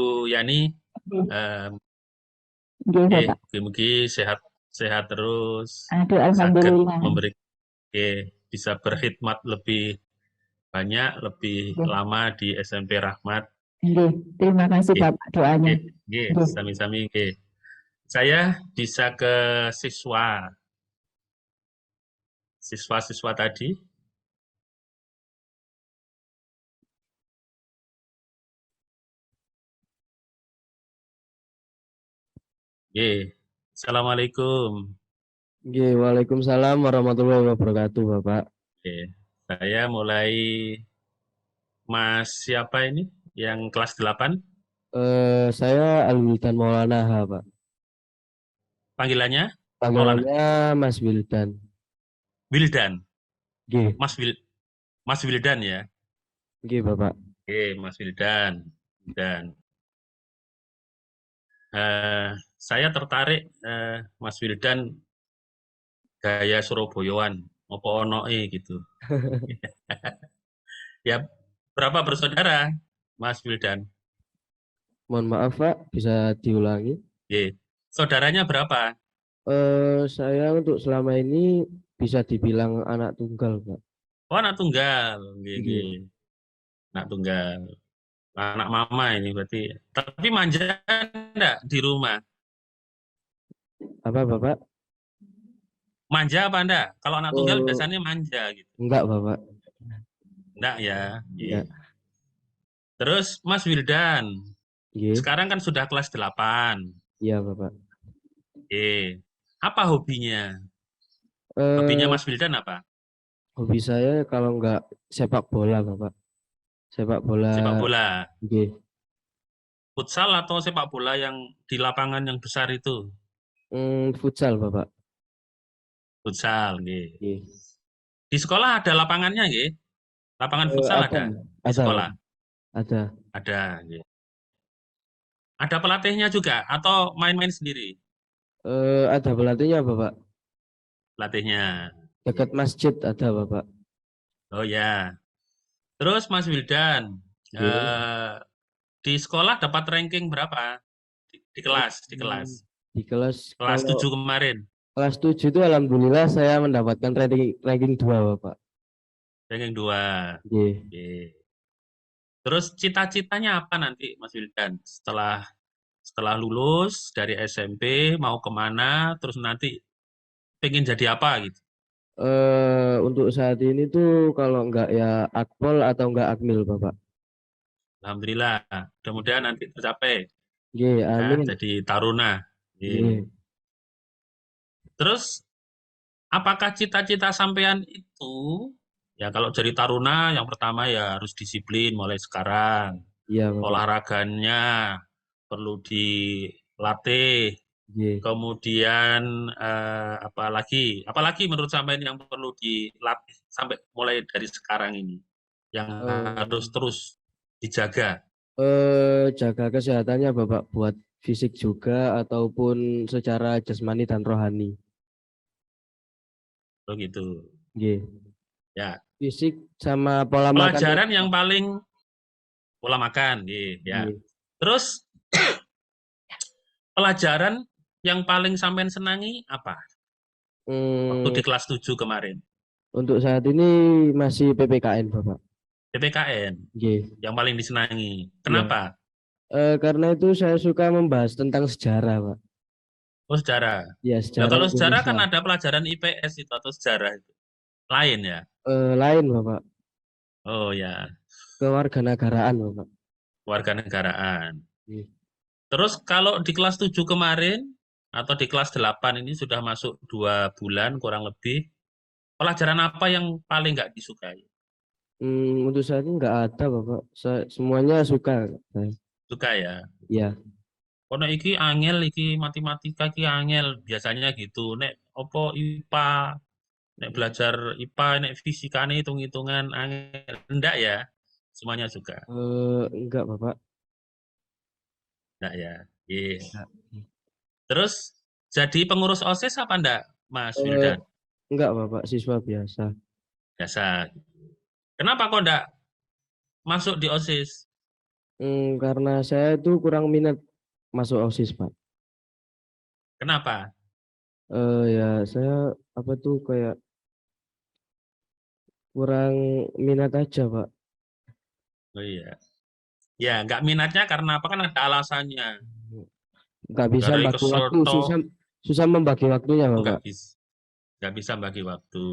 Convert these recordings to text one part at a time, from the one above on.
Bu Yani. Nggih, Eh, nggih, Bapak. mugi-mugi sehat terus, Aduh, saged alhamdulillah. memberi bisa berkhidmat lebih banyak, lebih Nggih, lama di SMP Rahmat. nggih. Terima kasih Nggih, Bapak doanya. nggih, nggih, Nggih. sami-sami nggih. Saya bisa ke siswa-siswa tadi. Nggih. Assalamualaikum. Oke, Waalaikumsalam warahmatullahi wabarakatuh, Bapak. Oke. Saya mulai Mas siapa ini yang kelas 8? Saya Alwildan Maulana, Pak. Panggilannya Maulana. Panggilannya Mas Wildan. Wildan. Oke, Mas Wildan ya. oke, Bapak. Oke, Mas Wildan. Dan saya tertarik Mas Wildan gaya Surabayaan. Apa onoe gitu. Ya, berapa bersaudara Mas Wildan? Mohon maaf, Pak, bisa diulangi. Oke. Saudaranya berapa? Saya untuk selama ini bisa dibilang anak tunggal, Pak. Oh, anak tunggal. Oke, oke. Oke. Anak tunggal. Anak mama ini berarti. Tapi manja enggak di rumah? Apa, Bapak? Manja apa enggak? Kalau anak tunggal Oh, biasanya manja gitu. enggak, Bapak. Enggak ya. Enggak. Oke. Terus Mas Wildan, Oke. sekarang kan sudah kelas 8. Iya, Bapak. Oke. Apa hobinya? Hobinya Eh, Mas Wildan apa? Hobi saya kalau enggak sepak bola, Bapak. Sepak bola. Sepak bola. Oke. Futsal atau sepak bola yang di lapangan yang besar itu? Futsal, Bapak. Futsal, nggih. Oke. Di sekolah ada lapangannya, nggih? Lapangan futsal Ada, ada di ada, sekolah? Bapak. Ada. Ada, nggih. Ada pelatihnya juga atau main-main sendiri Ada pelatihnya, Bapak. pelatihnya? Dekat masjid ada, Bapak. Oh ya. Terus Mas Wildan, Oke. eh, di sekolah dapat ranking berapa? Di kelas, di kelas. Hmm, Di kelas Kelas kalau 7 kemarin, kelas 7 itu alhamdulillah saya mendapatkan ranking 2, Bapak. ranking 2. Oke. Oke. Terus cita-citanya apa nanti Mas Wildan? Setelah lulus dari SMP mau kemana? Terus nanti pengen jadi apa gitu? Untuk saat ini tuh kalau enggak ya Akpol atau enggak Akmil, Bapak. Alhamdulillah, mudah-mudahan nanti tercapai Oke, ya amin. jadi taruna. Oke. Oke. Terus apakah cita-cita sampean itu ya kalau jadi taruna yang pertama ya harus disiplin mulai sekarang. Iya, Bapak. Olahraganya perlu dilatih. Oke. Kemudian apalagi menurut sampean yang perlu dilatih sampai mulai dari sekarang ini yang harus Eh, terus dijaga. Jaga kesehatannya, Bapak, buat fisik juga ataupun secara jasmani dan rohani. Begitu. Oke. Ya, Fisik sama pola makannya, pelajaran yang Bapak. paling pola makan, ya. Oke. Terus pelajaran yang paling sampean senangi apa? Waktu Hmm, di kelas 7 kemarin. untuk saat ini masih PPKN, Bapak. PPKN Oke. yang paling disenangi. Iya. Kenapa? Karena itu saya suka membahas tentang sejarah, Pak. Oh, sejarah. Ya, Nah, sejarah kalau sejarah kan Indonesia. ada pelajaran IPS itu atau sejarah itu. Lain ya. Lain, Bapak. Oh ya, Kewarganegaraan, Bapak. warganegaraan. Oke. Terus kalau di kelas 7 kemarin atau di kelas 8 ini sudah masuk 2 bulan kurang lebih, pelajaran apa yang paling nggak disukai? Untuk saat ini nggak ada, Bapak. Semuanya suka, saya. Suka ya. Ya. Kono iki angel, iki matematika iki angel, biasanya gitu. Nek opo IPA, nek belajar IPA, nek fisikane hitung-hitungan angel. Enggak ya, semuanya suka. Enggak, Bapak. Enggak ya. Iya. Enggak. Terus jadi pengurus OSIS apa enggak, Mas Eh, Wildan? enggak, Bapak. Siswa biasa. Biasa. Kenapa kok enggak masuk di OSIS? Karena saya itu kurang minat masuk OSIS, Pak. Kenapa? Ya saya apa tuh kayak kurang minat aja, Pak. Oh iya. Ya, nggak minatnya karena apa? Kan ada alasannya. Nggak bisa Gara bagi kesel waktu, toh, susah susah membagi waktunya, nggak Bapak. bisa. Nggak bisa bagi waktu.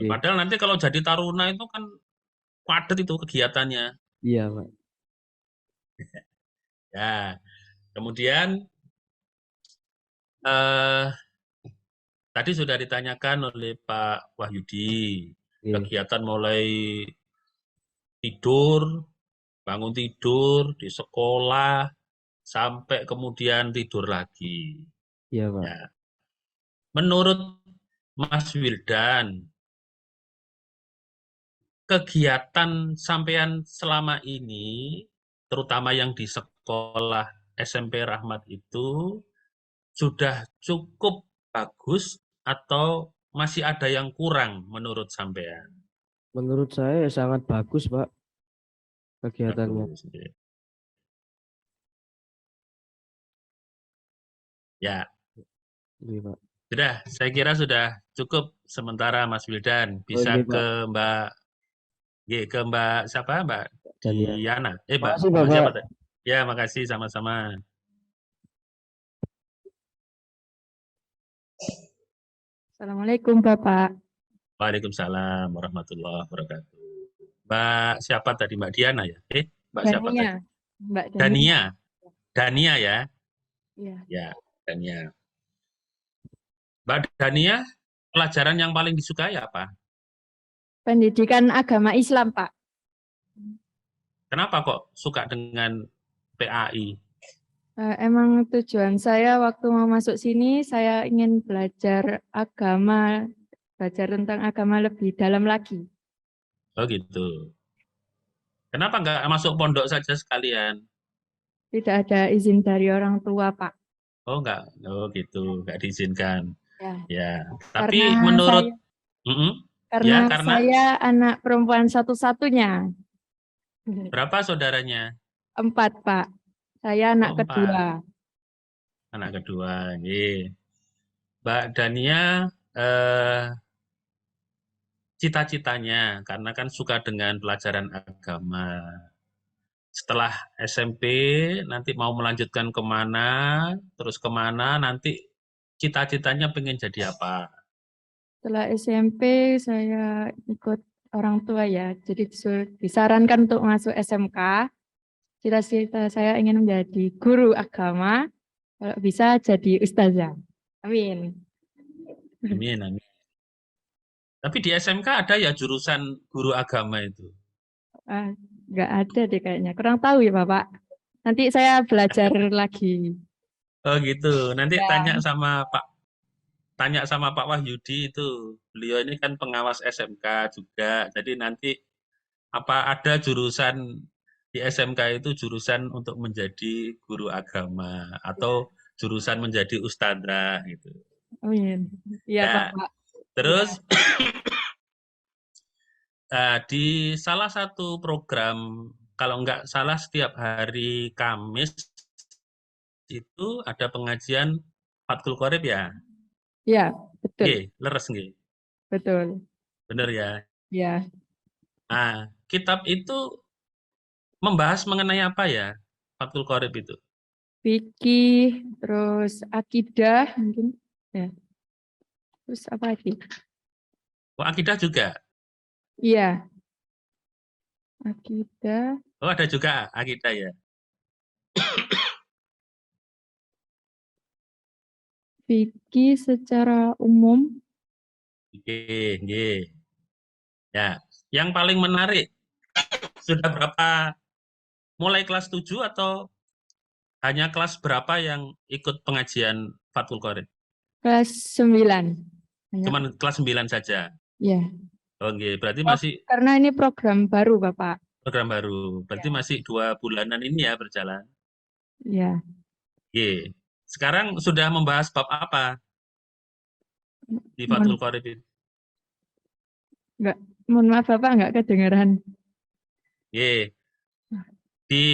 Iya, Padahal nanti kalau jadi taruna itu kan padat itu kegiatannya. iya, Pak. Ya, kemudian eh, tadi sudah ditanyakan oleh Pak Wahyudi, Iya, kegiatan mulai tidur, bangun tidur di sekolah, sampai kemudian tidur lagi. iya, Pak. Ya, menurut Mas Wildan, kegiatan sampean selama ini, terutama yang di sekolah SMP Rahmat itu, sudah cukup bagus atau masih ada yang kurang menurut sampean? Menurut saya ya sangat bagus, Pak, kegiatannya. Bagus. Ya, Iya, Pak. sudah. Saya kira sudah cukup sementara Mas Wildan. Bisa Oke, ke Pak. Mbak, ke Mbak siapa? Mbak Dan ya, Diana. makasih, Mbak siapa Bapak. tadi? Ya, makasih sama-sama. Assalamualaikum Bapak. Waalaikumsalam warahmatullahi wabarakatuh. Mbak siapa tadi? Mbak Diana ya? Mbak siapa Dania, tadi? Mbak Dania. Dania. Dania ya? Ya. Ya, Dania. Mbak Dania, pelajaran yang paling disukai apa? Pendidikan agama Islam, Pak. Kenapa kok suka dengan PAI? Emang tujuan saya waktu mau masuk sini, saya ingin belajar agama, belajar tentang agama lebih dalam lagi. Oh gitu. Kenapa nggak masuk pondok saja sekalian? Tidak ada izin dari orang tua, Pak. Oh nggak, oh gitu, nggak diizinkan. Ya. Ya, Karena tapi menurut, saya, Mm-mm. karena Ya karena saya anak perempuan satu-satunya. berapa saudaranya? 4, Pak. Saya Oh anak 4, kedua. anak kedua. Nggih. Mbak Dania, eh, cita-citanya, karena kan suka dengan pelajaran agama. Setelah SMP, nanti mau melanjutkan kemana, terus kemana, nanti cita-citanya pengen jadi apa? Setelah SMP saya ikut orang tua ya, jadi disarankan untuk masuk SMK. Cita-cita saya ingin menjadi guru agama, kalau bisa jadi ustazah. Amin. Amin, amin. Tapi di SMK ada ya jurusan guru agama itu. Nggak ada deh kayaknya, kurang tahu ya Bapak. Nanti saya belajar lagi. Oh gitu. Nanti Ya, tanya sama Pak Wahyudi itu. Beliau ini kan pengawas SMK juga. Jadi nanti apa ada jurusan di SMK itu jurusan untuk menjadi guru agama atau jurusan menjadi ustadzah gitu. amin. Iya Ya, Bapak. Ya, terus di salah satu program kalau nggak salah setiap hari Kamis itu ada pengajian Fathul Qorib ya. ya, betul, Nggih, leres nggih. betul. Bener ya. Ya, Nah, kitab itu membahas mengenai apa ya? Fathul Qorib itu. fikih, terus akidah mungkin. Ya, terus apa lagi? Oh, akidah juga. Iya, akidah. Oh, ada juga akidah ya. Fikih secara umum, Oke, nggih. Ya, yang paling menarik sudah berapa mulai kelas 7 atau hanya kelas berapa yang ikut pengajian Fathul Qorib? kelas 9. Hanya, Cuman kelas 9 saja. ya. Oh, nggih. Berarti Oh, masih karena ini program baru, Bapak. program baru. Berarti Ya. masih 2 bulanan ini ya berjalan. Ya. Oke. Sekarang sudah membahas bab apa di Fathul Mohon, Qorib itu? enggak, mohon maaf, Bapak enggak kedengaran. Oke. Di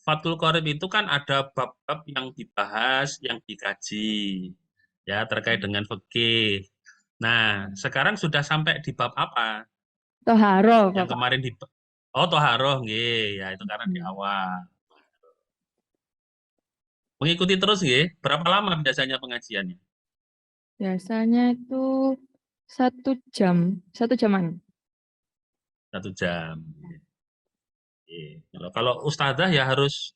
Fathul Qorib itu kan ada bab-bab yang dibahas, yang dikaji, ya terkait dengan fikih. Nah, sekarang sudah sampai di bab apa? Toharo, Yang Bapak. kemarin oh toharoh, nggih, ya itu karena di Hmm. awal. Mengikuti terus nggih, berapa lama biasanya pengajiannya? Biasanya itu 1 jam, 1 jaman. 1 jam. Oke. Kalau ustazah ya harus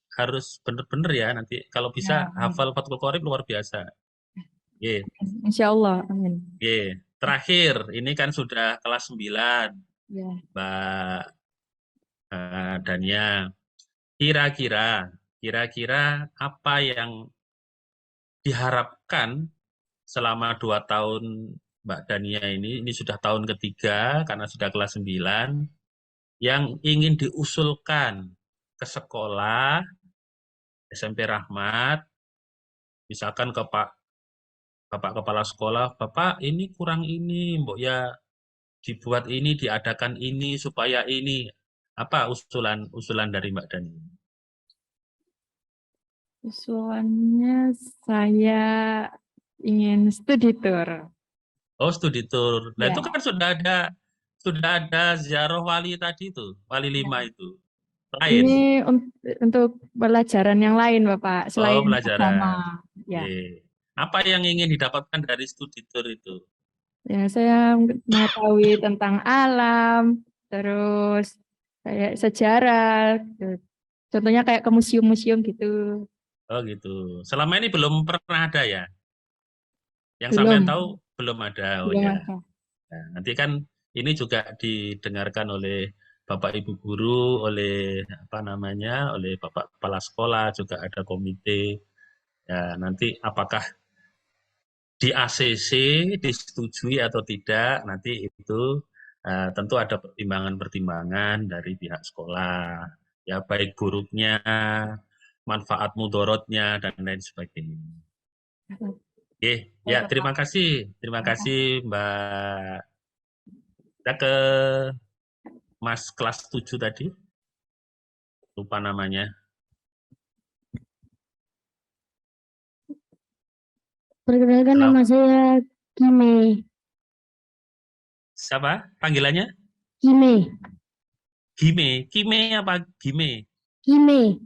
bener-bener ya nanti kalau bisa Ya, hafal Fathul Qorib luar biasa. Oke. Insya Allah, amin. Oke. Terakhir, ini kan sudah kelas 9, Ya. Mbak Dania. Kira-kira apa yang diharapkan selama 2 tahun Mbak Dania ini sudah tahun ketiga karena sudah kelas 9, yang ingin diusulkan ke sekolah SMP Rahmat, misalkan ke Bapak Kepala Sekolah, Bapak ini kurang ini, Mbok ya dibuat ini, diadakan ini, supaya ini. Apa usulan dari Mbak Dani? Usulannya saya ingin studi tour. Oh, studi tour. Nah, Ya. itu kan sudah ada ziarah wali tadi itu, wali 5 itu. Lain. Ini untuk pelajaran yang lain, Bapak, Oh, selain pelajaran. agama. Ya. Oke. Apa yang ingin didapatkan dari studi tour itu? Ya, saya mengetahui tentang alam, terus kayak sejarah, contohnya kayak ke museum-museum gitu. Oh, gitu. Selama ini belum pernah ada ya? Yang sampean Belum, tahu belum ada. Oh belum ya. ada. Nah, nanti kan ini juga didengarkan oleh Bapak Ibu guru, oleh apa namanya, oleh Bapak Kepala Sekolah, juga ada komite. Ya, nanti apakah di ACC disetujui atau tidak, nanti itu tentu ada pertimbangan-pertimbangan dari pihak sekolah, ya baik buruknya, manfaat mudorotnya dan lain sebagainya. Oke, ya Baik, Bapak. terima kasih Mbak. Kita ke Mas kelas 7 tadi, lupa namanya. Perkenalkan Halo, nama saya Kime. siapa panggilannya? Kime. Kime apa Gime? Kime.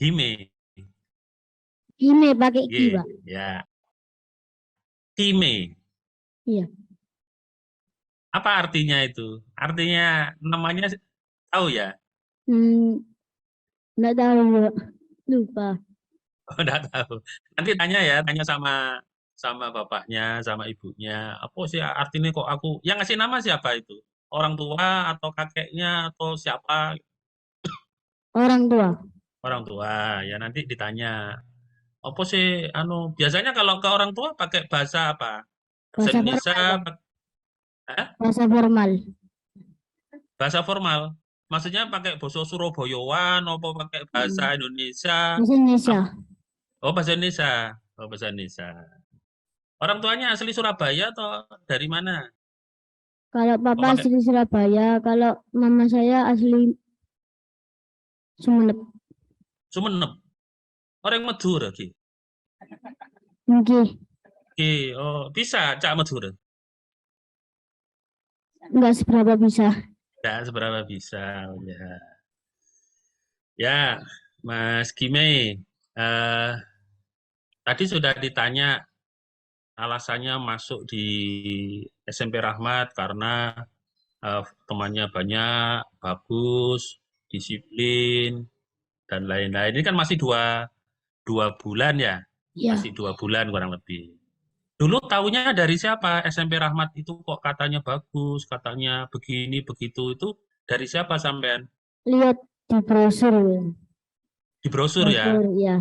Gime, Kime pakai G, ki, Pak. ya. Kime, Iya. apa artinya itu? Artinya namanya tahu ya? Hmm, enggak tahu, Pak. Lupa. Oh, enggak tahu. Nanti tanya sama bapaknya, sama ibunya. Apa sih artinya kok aku? Yang ngasih nama siapa itu? Orang tua atau kakeknya atau siapa? Orang tua. Orang tua. Ya nanti ditanya. Apa sih biasanya kalau ke orang tua pakai bahasa apa? Bahasa Bahasa Indonesia, formal, Pak. Hah? Bahasa formal. Bahasa formal. Maksudnya pakai bahasa Surabayaan, apa pakai bahasa Hmm, Indonesia? Bahasa Indonesia. Oh, bahasa Indonesia. Oh, bahasa Indonesia. Orang tuanya asli Surabaya atau dari mana? Kalau Oh, papa pakai asli Surabaya, kalau mama saya asli Sumeneb. Sumenep. Orang Madura ki. Nggih, Oh, bisa Cak Madura. enggak seberapa bisa. Tidak seberapa bisa. Oh, ya. Ya, Mas Kime. Eh, tadi sudah ditanya alasannya masuk di SMP Rahmat karena temannya banyak, bagus, disiplin, dan lain-lain. Ini kan masih dua bulan ya, Ya, masih 2 bulan kurang lebih. Dulu tahunya dari siapa? SMP Rahmat itu kok katanya bagus, katanya begini begitu itu dari siapa sampean? lihat di brosur. Di brosur ya. Brosur, ya.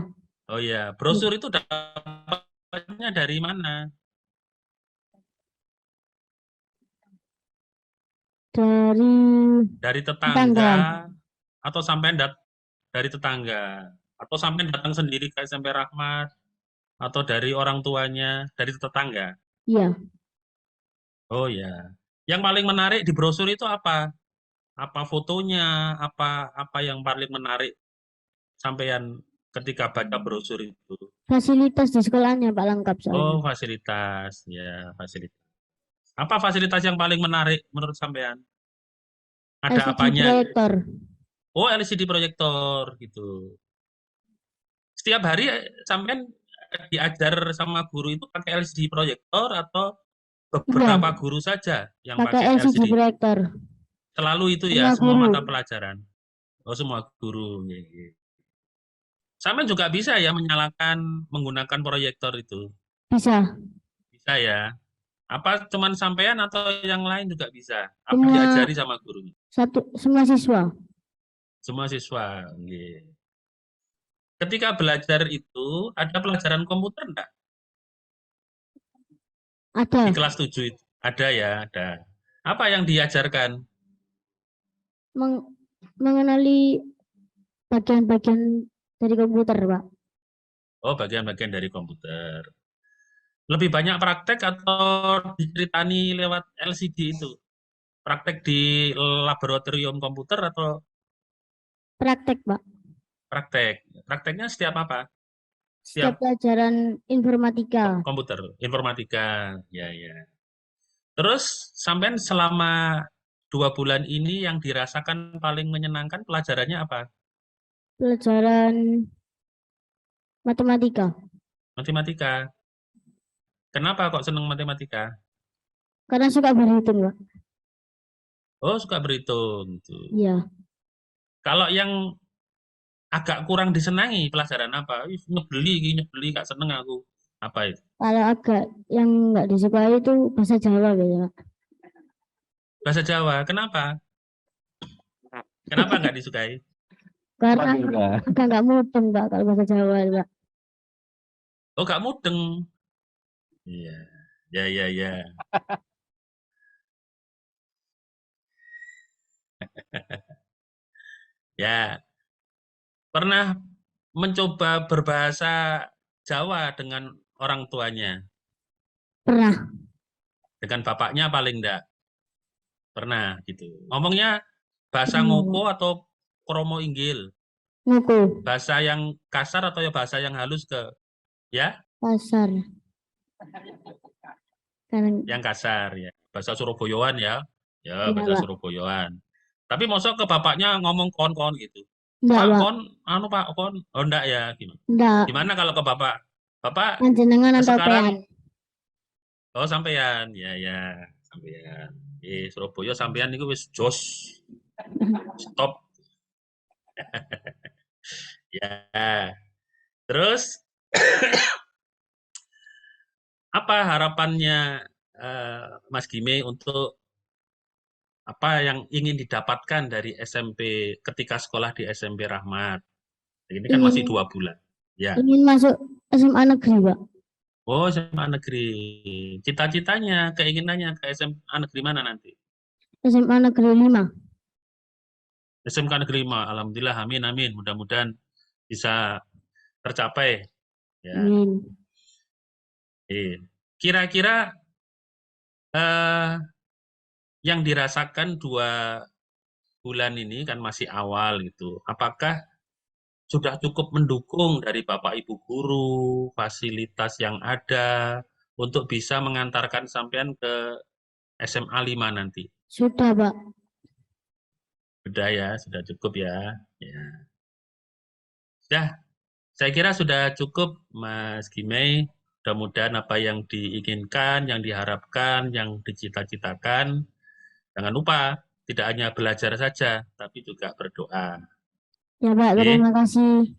Oh ya, brosur itu dapatnya dari mana? Dari Dari tetangga. tetangga atau sampean dari tetangga atau sampean datang sendiri ke SMP Rahmat atau dari orang tuanya, dari tetangga? Ya, Oh ya. Yang paling menarik di brosur itu apa? Apa fotonya? Apa apa yang paling menarik sampean ketika baca brosur itu? Fasilitas di sekolahnya Pak lengkap Oh, soalnya. fasilitas. Ya, fasilitas. Apa fasilitas yang paling menarik menurut sampean? Ada LCD apanya gitu? proyektor. Oh, LCD proyektor gitu. Setiap hari sampean diajar sama guru itu pakai LCD proyektor atau Iya, beberapa guru saja yang pakai pakai LCD LCD? proyektor. Selalu itu ya, Semua semua guru mata pelajaran. Oh, semua guru. Ya, ya. Sampean juga bisa ya menyalakan menggunakan proyektor itu. bisa. Bisa ya. Apa cuman sampean atau yang lain juga bisa? Apa Semua diajari sama guru? semua siswa Semua siswa. Nggih. Ketika belajar itu ada pelajaran komputer enggak? Di ada kelas 7 itu ada ya, ada. Apa yang diajarkan? mengenali bagian-bagian dari komputer, Pak. Oh, bagian-bagian dari komputer. Lebih banyak praktek atau diceritani lewat LCD itu? Praktek di laboratorium komputer atau Praktek, Pak. praktek? Prakteknya setiap apa? Setiap Setiap pelajaran informatika. komputer, informatika. Ya, ya. Terus sampean selama 2 bulan ini yang dirasakan paling menyenangkan pelajarannya apa? Pelajaran matematika. Matematika. Kenapa kok seneng matematika? Karena suka berhitung, Pak. Oh, suka berhitung. Gitu. Iya. Kalau yang agak kurang disenangi pelajaran apa? Ih, nyebeli, gak seneng aku. Apa itu? Kalau agak yang nggak disukai itu bahasa Jawa, ya. Bahasa Jawa. Kenapa? Kenapa nggak disukai? Karena agak nggak mudeng, Pak, kalau bahasa Jawa, Pak. Oh, gak mudeng. Iya. Ya, ya, ya. Ya, pernah mencoba berbahasa Jawa dengan orang tuanya. Pernah. Dengan bapaknya paling enggak. Pernah gitu. Ngomongnya bahasa Pernah, Pak. ngoko atau kromo inggil? Ngoko. Bahasa yang kasar atau ya bahasa yang halus ke ya? Pasar. Karena Yang kasar ya. Bahasa Surabayaan ya. Ya, iya, bahasa Pak. Surabayaan. Tapi mosok ke bapaknya ngomong kon-kon gitu. Enggak, Pak Pak. kon, anu Pak kon. Oh enggak ya, gimana? Enggak. Gimana kalau ke bapak? Bapak Panjenengan atau pean? sekarang oh sampean. Ya ya, sampean. Surabaya sampean itu wis jos. Stop. Ya. Terus apa harapannya Mas Gime untuk apa yang ingin didapatkan dari SMP ketika sekolah di SMP Rahmat? Ini kan masih Ingin 2 bulan. Ya. ingin masuk SMA negeri, Pak. Oh, SMA negeri. Cita-citanya, keinginannya ke SMA negeri mana nanti? SMA negeri 5. SMK negeri 5. Alhamdulillah, amin amin. Mudah-mudahan bisa tercapai. Ya. Amin. Kira-kira yang dirasakan 2 bulan ini kan masih awal gitu. Apakah sudah cukup mendukung dari Bapak Ibu guru, fasilitas yang ada untuk bisa mengantarkan sampean ke SMA 5 nanti? Sudah, Pak. Sudah ya, sudah cukup ya. Ya. Sudah, saya kira sudah cukup Mas Gimei. Mudah-mudahan apa yang diinginkan, yang diharapkan, yang dicita-citakan. Jangan lupa, tidak hanya belajar saja, tapi juga berdoa. Ya, Pak. Oke, Terima kasih.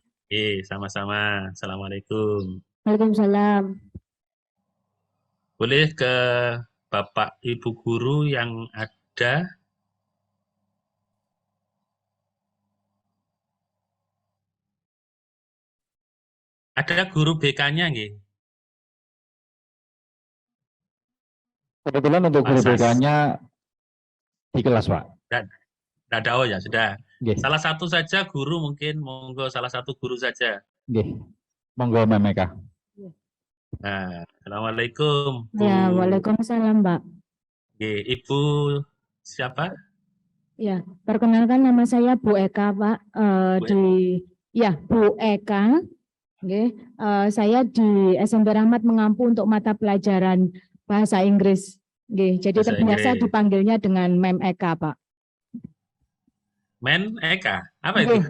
sama-sama. Assalamualaikum. Waalaikumsalam. Boleh ke Bapak Ibu guru yang ada? Ada guru BK-nya nggih? Kebetulan untuk Pak guru Sas. BK-nya di kelas, Pak. Tidak ada, oh ya sudah. Nggih, Salah satu saja guru mungkin, monggo salah satu guru saja. nggih. Monggo Memeka. Nah, Assalamualaikum, Bu. Ya, waalaikumsalam, Mbak. Nggih, Ibu siapa? Ya, perkenalkan nama saya Bu Eka, Pak. Bu Di Ya, Bu Eka. Nggih, saya di SMP Rahmat mengampu untuk mata pelajaran bahasa Inggris. Nggih, jadi Bahasa terbiasa Inggris. dipanggilnya dengan Mem Eka, Pak. Men Eka, apa itu? Nggih.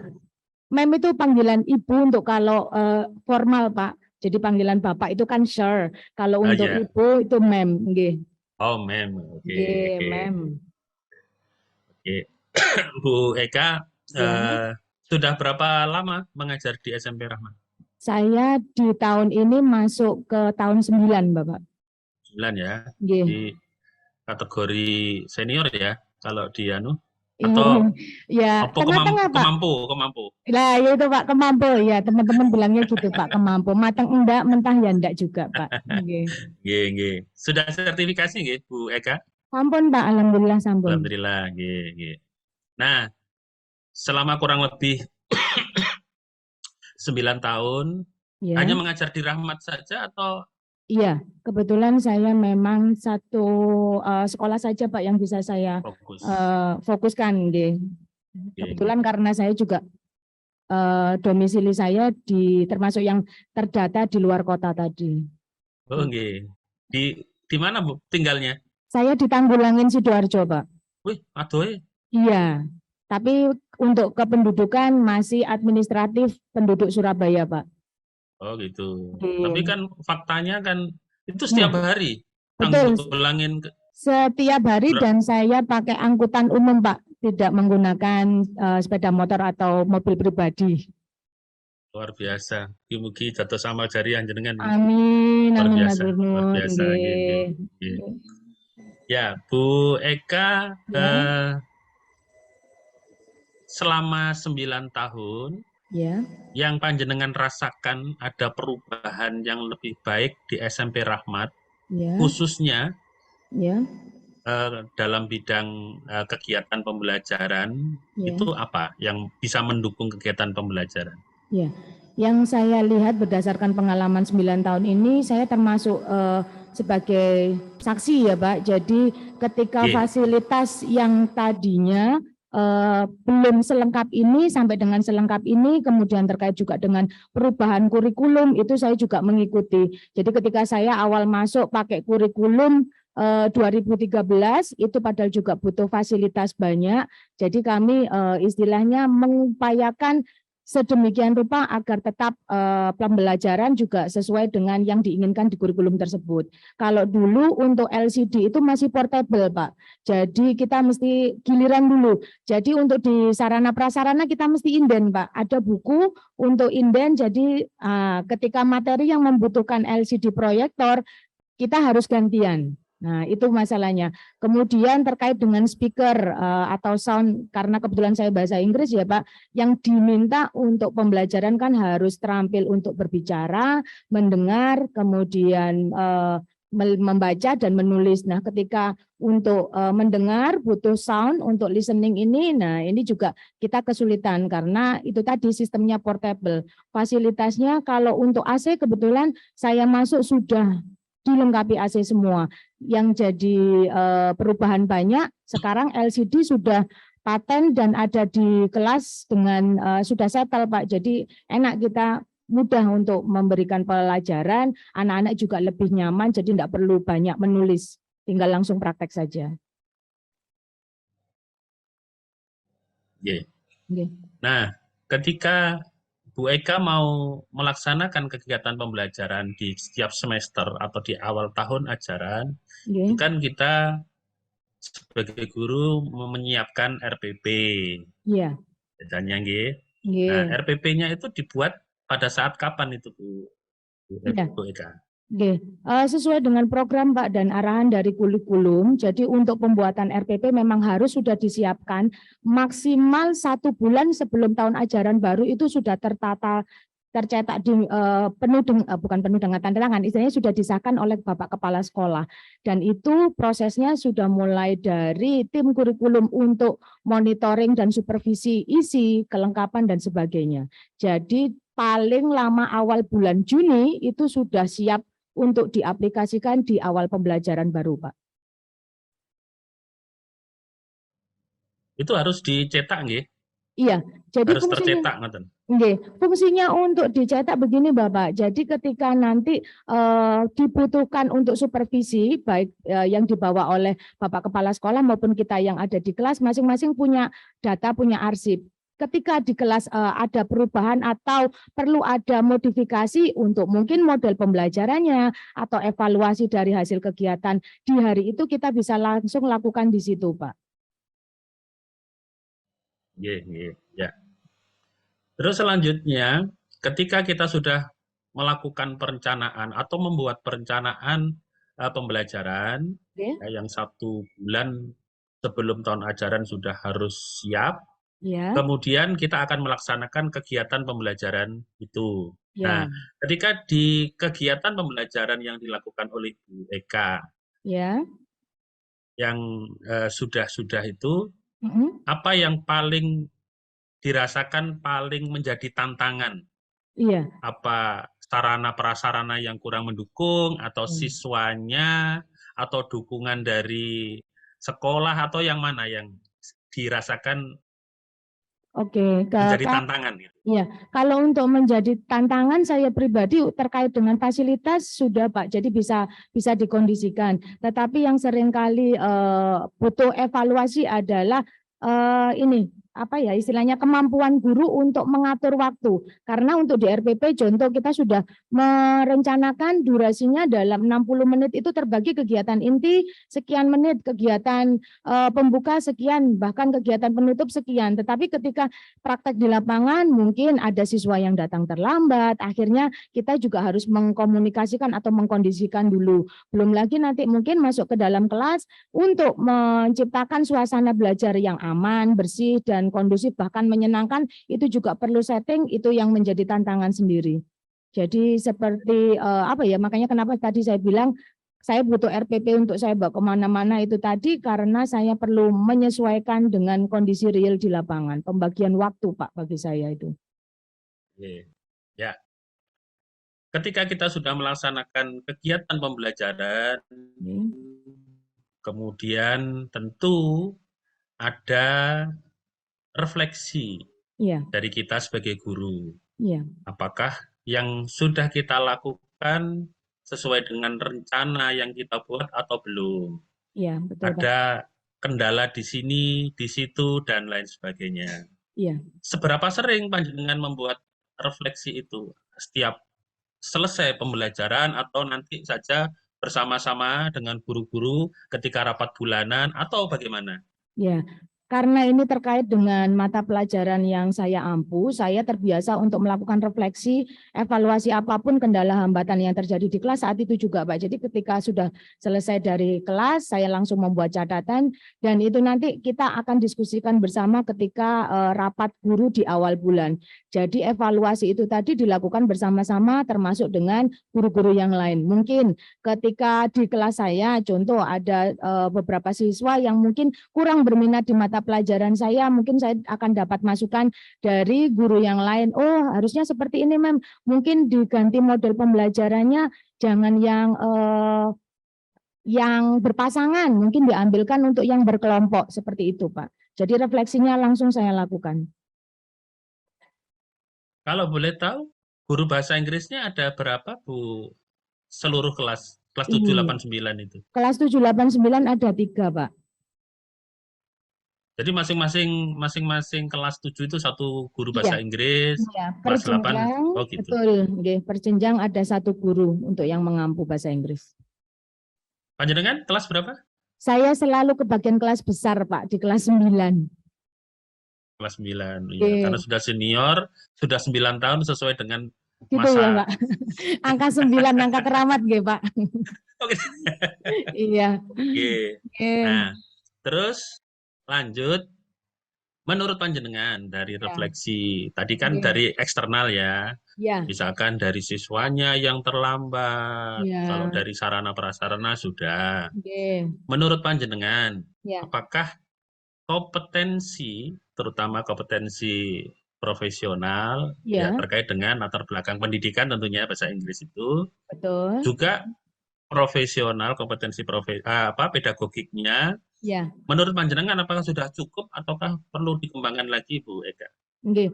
Mem itu panggilan ibu untuk kalau formal, Pak. Jadi panggilan bapak itu kan sir. Kalau Oh untuk ya, ibu itu mem, nggih. oh mem, oke, Nggih, oke, mem. oke. Bu Eka, Ya. sudah berapa lama mengajar di SMP Rahmat? Saya di tahun ini masuk ke tahun 9, Bapak. 9 ya, Nggih. di kategori senior ya, kalau di anu, Ya, atau ya, apa tengah-tengah, Pak. kemampu. Nah, itu Pak, kemampu ya, teman-teman bilangnya gitu, Pak, kemampu. Matang enggak, mentah ya enggak juga, Pak. Nggih. Nggih, nggih. Sudah sertifikasi nggih, Bu Eka? Sampun, Pak, alhamdulillah sampun. Alhamdulillah, nggih, nggih. Nah, selama kurang lebih 9 tahun, Ya. hanya mengajar di Rahmat saja atau Iya, kebetulan saya memang satu sekolah saja, Pak, yang bisa saya fokus? fokuskan, nggih. Nggih, Kebetulan karena saya juga domisili saya termasuk yang terdata di luar kota tadi. Oh, nggih. Di mana, Bu, tinggalnya? Saya di Tanggulangin Sidoarjo, Pak. Wih, adoh. Iya, tapi untuk kependudukan masih administratif penduduk Surabaya, Pak. Oh, gitu. Oke. Tapi kan faktanya kan itu setiap hari Betul. Tanggulangin Setiap hari dan saya pakai angkutan umum, Pak, tidak menggunakan sepeda motor atau mobil pribadi. luar biasa. Mugi-mugi dados amal jariah jenengan. Amin, Luar amin, biasa, Matur luar nuwun, biasa. Nggih, nggih, nggih. nggih. Ya, Bu Eka, Ya. selama 9 tahun, Ya. yang panjenengan rasakan ada perubahan yang lebih baik di SMP Rahmat, Ya. khususnya Ya. dalam bidang kegiatan pembelajaran, Ya. itu apa yang bisa mendukung kegiatan pembelajaran? Ya, yang saya lihat berdasarkan pengalaman 9 tahun ini, saya termasuk sebagai saksi ya, Pak. Jadi ketika Iya. fasilitas yang tadinya belum selengkap ini sampai dengan selengkap ini, kemudian terkait juga dengan perubahan kurikulum, itu saya juga mengikuti. Jadi ketika saya awal masuk pakai kurikulum 2013, itu padahal juga butuh fasilitas banyak. Jadi kami istilahnya mengupayakan sedemikian rupa agar tetap pembelajaran juga sesuai dengan yang diinginkan di kurikulum tersebut. Kalau dulu untuk LCD itu masih portable, Pak. Jadi kita mesti giliran dulu. Jadi untuk di sarana prasarana kita mesti inden, Pak. Ada buku untuk inden. Jadi ketika materi yang membutuhkan LCD proyektor kita harus gantian. Nah, itu masalahnya. Kemudian terkait dengan speaker atau sound, karena kebetulan saya bahasa Inggris ya Pak, yang diminta untuk pembelajaran kan harus terampil untuk berbicara, mendengar, kemudian membaca dan menulis. Nah, ketika untuk mendengar butuh sound untuk listening ini, nah ini juga kita kesulitan karena itu tadi sistemnya portable. Fasilitasnya kalau untuk AC kebetulan saya masuk sudah dilengkapi AC semua. Yang jadi perubahan banyak, sekarang LCD sudah paten dan ada di kelas dengan sudah settle Pak. Jadi enak, kita mudah untuk memberikan pelajaran, anak-anak juga lebih nyaman, jadi tidak perlu banyak menulis, tinggal langsung praktek saja. Yeah. Okay. Nah, ketika Bu Eka mau melaksanakan kegiatan pembelajaran di setiap semester atau di awal tahun ajaran, itu kan kita sebagai guru menyiapkan RPP. Iya. Bedanya nggih. Nah, RPP-nya itu dibuat pada saat kapan itu Bu Eka? Sesuai dengan program Pak dan arahan dari kurikulum, jadi untuk pembuatan RPP memang harus sudah disiapkan maksimal 1 bulan sebelum tahun ajaran baru itu sudah tercetak di bukan penuh dengan tanda tangan, istilahnya sudah disahkan oleh Bapak Kepala Sekolah. Dan itu prosesnya sudah mulai dari tim kurikulum untuk monitoring dan supervisi isi, kelengkapan dan sebagainya. Jadi paling lama awal bulan Juni itu sudah siap untuk diaplikasikan di awal pembelajaran baru, Pak. Itu harus dicetak nggih? Iya, jadi Harus fungsinya tercetak ngoten. nggih, fungsinya untuk dicetak begini Bapak. Jadi ketika nanti dibutuhkan untuk supervisi baik yang dibawa oleh Bapak Kepala Sekolah maupun kita yang ada di kelas masing-masing punya data, punya arsip. Ketika di kelas ada perubahan atau perlu ada modifikasi untuk mungkin model pembelajarannya atau evaluasi dari hasil kegiatan di hari itu kita bisa langsung lakukan di situ, Pak. Ya. Terus selanjutnya, ketika kita sudah melakukan perencanaan atau membuat perencanaan pembelajaran yang 1 bulan sebelum tahun ajaran sudah harus siap, Ya, kemudian kita akan melaksanakan kegiatan pembelajaran itu. ya, Nah, ketika di kegiatan pembelajaran yang dilakukan oleh Bu Eka, ya. yang sudah itu, Mm-mm. apa yang paling dirasakan paling menjadi tantangan? Iya. Apa sarana prasarana yang kurang mendukung, atau siswanya, atau dukungan dari sekolah, atau yang mana yang dirasakan Oke, menjadi tantangan? Iya, kalau untuk menjadi tantangan saya pribadi terkait dengan fasilitas sudah Pak, jadi bisa dikondisikan. Tetapi yang seringkali butuh evaluasi adalah ini apa ya istilahnya kemampuan guru untuk mengatur waktu. Karena untuk di RPP contoh kita sudah merencanakan durasinya dalam 60 menit itu terbagi kegiatan inti sekian menit, kegiatan pembuka sekian, bahkan kegiatan penutup sekian. Tetapi ketika praktek di lapangan mungkin ada siswa yang datang terlambat, akhirnya kita juga harus mengkomunikasikan atau mengkondisikan dulu. Belum lagi nanti mungkin masuk ke dalam kelas untuk menciptakan suasana belajar yang aman, bersih, dan kondusif, bahkan menyenangkan, itu juga perlu setting, itu yang menjadi tantangan sendiri. Jadi seperti apa ya, makanya kenapa tadi saya bilang, saya butuh RPP untuk saya bawa kemana-mana itu tadi karena saya perlu menyesuaikan dengan kondisi real di lapangan. Pembagian waktu Pak bagi saya itu. Ya. Ketika kita sudah melaksanakan kegiatan pembelajaran, kemudian tentu ada refleksi dari kita sebagai guru. Apakah yang sudah kita lakukan sesuai dengan rencana yang kita buat atau belum? Iya, betul, ada kendala di sini, di situ, dan lain sebagainya. Iya. Seberapa sering panjenengan membuat refleksi itu? Setiap selesai pembelajaran atau nanti saja bersama-sama dengan guru-guru ketika rapat bulanan atau bagaimana? Ya, karena ini terkait dengan mata pelajaran yang saya ampu, saya terbiasa untuk melakukan refleksi, evaluasi apapun kendala hambatan yang terjadi di kelas saat itu juga Pak. Jadi ketika sudah selesai dari kelas, saya langsung membuat catatan dan itu nanti kita akan diskusikan bersama ketika rapat guru di awal bulan. Jadi evaluasi itu tadi dilakukan bersama-sama termasuk dengan guru-guru yang lain. Mungkin ketika di kelas saya, contoh ada beberapa siswa yang mungkin kurang berminat di mata pelajaran saya, mungkin saya akan dapat masukan dari guru yang lain. Oh, harusnya seperti ini, Mem. Mungkin diganti model pembelajarannya, jangan yang berpasangan, mungkin diambilkan untuk yang berkelompok, seperti itu, Pak. Jadi refleksinya langsung saya lakukan. Kalau boleh tahu, guru bahasa Inggrisnya ada berapa, Bu? Seluruh kelas 7, 8, 9 itu? Kelas 7, 8, 9 ada 3, Pak. Jadi masing-masing kelas 7 itu satu guru bahasa Inggris, kelas 8, oh gitu. Betul, per jenjang ada satu guru untuk yang mengampu bahasa Inggris. Panjenengan kelas berapa? Saya selalu ke bagian kelas besar, Pak, di kelas 9. Kelas 9, ya, karena sudah senior, sudah 9 tahun sesuai dengan gitu masa. Ya, Pak. Angka 9, angka keramat, Pak. Oke. Iya. Nah, terus lanjut, menurut panjenengan dari refleksi, tadi kan dari eksternal ya, misalkan dari siswanya yang terlambat, kalau dari sarana prasarana sudah. Menurut panjenengan, apakah kompetensi, terutama kompetensi profesional ya terkait dengan latar belakang pendidikan tentunya bahasa Inggris itu, juga profesional, kompetensi pedagogiknya Ya. Menurut panjenengan apakah sudah cukup ataukah perlu dikembangkan lagi, Bu Eka? Nggih.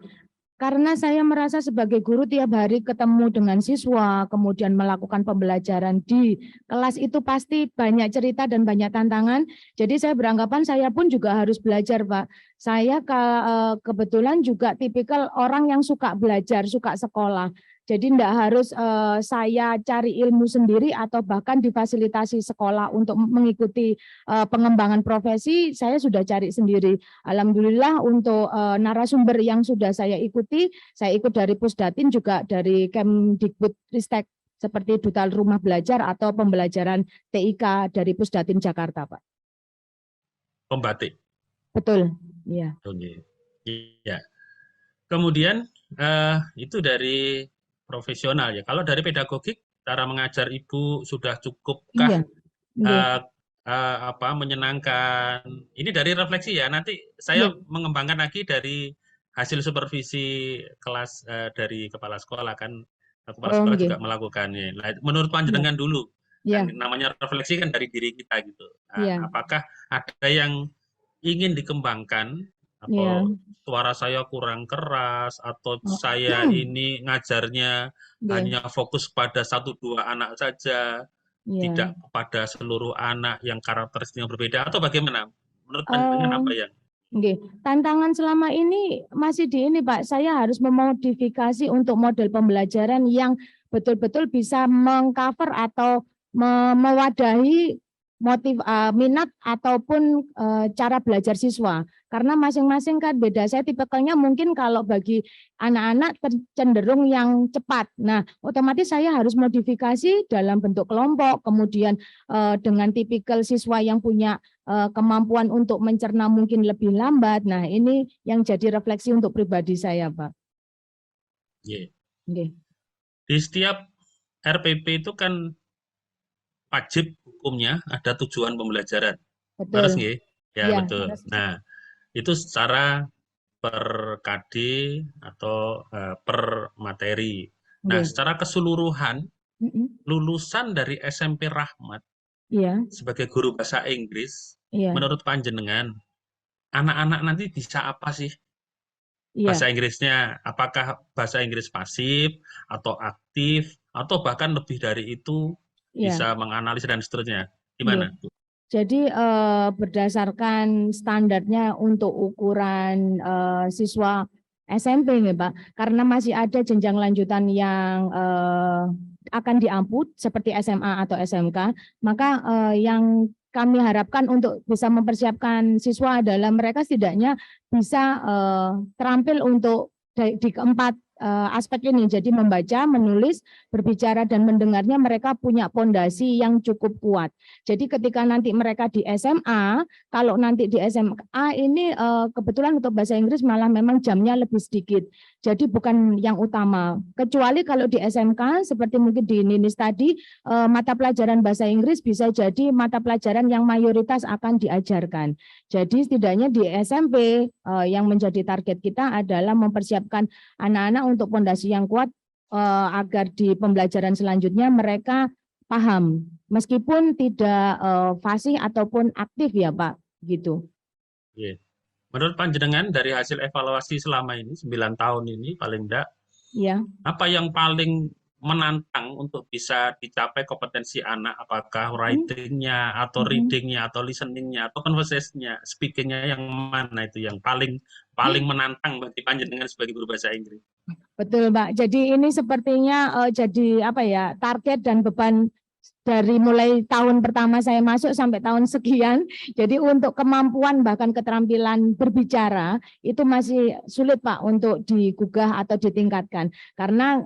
Karena saya merasa sebagai guru tiap hari ketemu dengan siswa, kemudian melakukan pembelajaran di kelas itu pasti banyak cerita dan banyak tantangan. Jadi saya beranggapan saya pun juga harus belajar, Pak. Saya kebetulan juga tipikal orang yang suka belajar, suka sekolah. Jadi tidak harus saya cari ilmu sendiri atau bahkan difasilitasi sekolah untuk mengikuti pengembangan profesi, saya sudah cari sendiri. Alhamdulillah untuk narasumber yang sudah saya ikuti, saya ikut dari Pusdatin juga dari Kemdikbudristek seperti Duta Rumah Belajar atau pembelajaran TIK dari Pusdatin Jakarta, Pak. Pembatik. Betul, iya. Oke. Iya. Kemudian itu dari profesional ya. Kalau dari pedagogik, cara mengajar Ibu sudah cukupkah? Iya. Menyenangkan. Ini dari refleksi ya. Nanti saya mengembangkan lagi dari hasil supervisi kelas dari kepala sekolah kan. Kepala sekolah juga melakukannya. Menurut panjenengan dulu, kan namanya refleksi kan dari diri kita gitu. Apakah ada yang ingin dikembangkan? Atau suara saya kurang keras? Atau saya ini ngajarnya hanya fokus pada 1-2 anak saja? Tidak pada seluruh anak yang karakteristiknya berbeda atau bagaimana? Menurut panjenengan apa yang? Tantangan selama ini masih di ini, Pak. Saya harus memodifikasi untuk model pembelajaran yang betul-betul bisa mengcover atau mewadahi motif minat ataupun cara belajar siswa. Karena masing-masing kan beda. Saya tipikalnya mungkin kalau bagi anak-anak cenderung yang cepat. Nah, otomatis saya harus modifikasi dalam bentuk kelompok, kemudian dengan tipikal siswa yang punya kemampuan untuk mencerna mungkin lebih lambat. Nah, ini yang jadi refleksi untuk pribadi saya, Pak. Di setiap RPP itu kan wajib hukumnya ada tujuan pembelajaran. Betul. Ya, betul. Nah, itu secara per KD atau per materi. Nah, secara keseluruhan lulusan dari SMP Rahmat sebagai guru bahasa Inggris, menurut panjenengan anak-anak nanti bisa apa sih? Bahasa Inggrisnya, apakah bahasa Inggris pasif atau aktif atau bahkan lebih dari itu? Bisa menganalisis dan seterusnya. Gimana? Jadi berdasarkan standarnya untuk ukuran siswa SMP nih, Pak, karena masih ada jenjang lanjutan yang akan diamput seperti SMA atau SMK, maka yang kami harapkan untuk bisa mempersiapkan siswa adalah mereka setidaknya bisa terampil untuk di keempat aspek ini, jadi membaca, menulis, berbicara, dan mendengarnya mereka punya pondasi yang cukup kuat. Jadi ketika nanti mereka di SMA, kalau nanti di SMA ini kebetulan untuk bahasa Inggris malah memang jamnya lebih sedikit, jadi bukan yang utama. Kecuali kalau di SMK, seperti mungkin di Ninis tadi, mata pelajaran bahasa Inggris bisa jadi mata pelajaran yang mayoritas akan diajarkan. Jadi setidaknya di SMP yang menjadi target kita adalah mempersiapkan anak-anak untuk pondasi yang kuat agar di pembelajaran selanjutnya mereka paham, meskipun tidak fasih ataupun aktif ya Pak, gitu. Menurut panjenengan dari hasil evaluasi selama ini 9 tahun ini paling enggak, apa yang paling menantang untuk bisa dicapai kompetensi anak, apakah writing-nya atau reading-nya atau listening-nya atau conversation-nya, speaking-nya, yang mana itu yang paling menantang bagi panjenengan sebagai guru bahasa Inggris? Betul, Pak. Jadi ini sepertinya jadi apa ya, target dan beban dari mulai tahun pertama saya masuk sampai tahun sekian. Jadi untuk kemampuan bahkan keterampilan berbicara itu masih sulit, Pak, untuk digugah atau ditingkatkan. Karena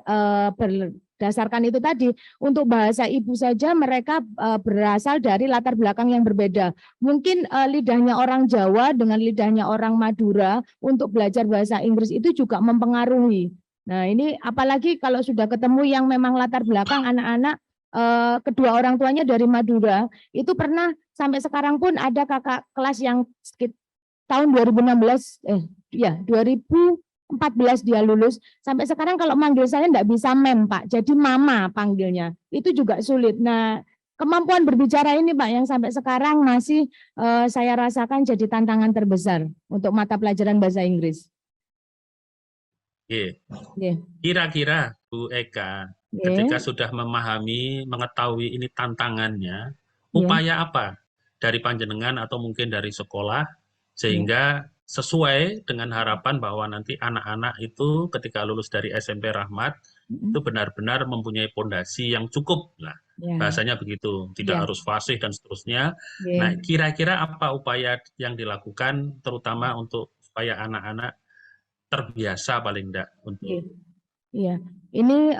berdasarkan itu tadi, untuk bahasa ibu saja mereka berasal dari latar belakang yang berbeda. Mungkin lidahnya orang Jawa dengan lidahnya orang Madura untuk belajar bahasa Inggris itu juga mempengaruhi. Nah, ini apalagi kalau sudah ketemu yang memang latar belakang anak-anak kedua orang tuanya dari Madura, itu pernah sampai sekarang pun ada kakak kelas yang tahun 2016 2014 dia lulus, sampai sekarang kalau manggil saya enggak bisa mem, Pak, jadi mama panggilnya, itu juga sulit. Nah, kemampuan berbicara ini Pak yang sampai sekarang masih saya rasakan jadi tantangan terbesar untuk mata pelajaran bahasa Inggris. Oke. Oke. Kira-kira Bu Eka, Oke. ketika sudah memahami, mengetahui ini tantangannya, Iya. upaya apa dari panjenengan atau mungkin dari sekolah sehingga sesuai dengan harapan bahwa nanti anak-anak itu ketika lulus dari SMP Rahmat itu benar-benar mempunyai pondasi yang cukup. Nah, Ya. bahasanya begitu, tidak Ya. harus fasih dan seterusnya. Oke. Nah, kira-kira apa upaya yang dilakukan terutama untuk supaya anak-anak terbiasa paling enggak untuk Iya, ini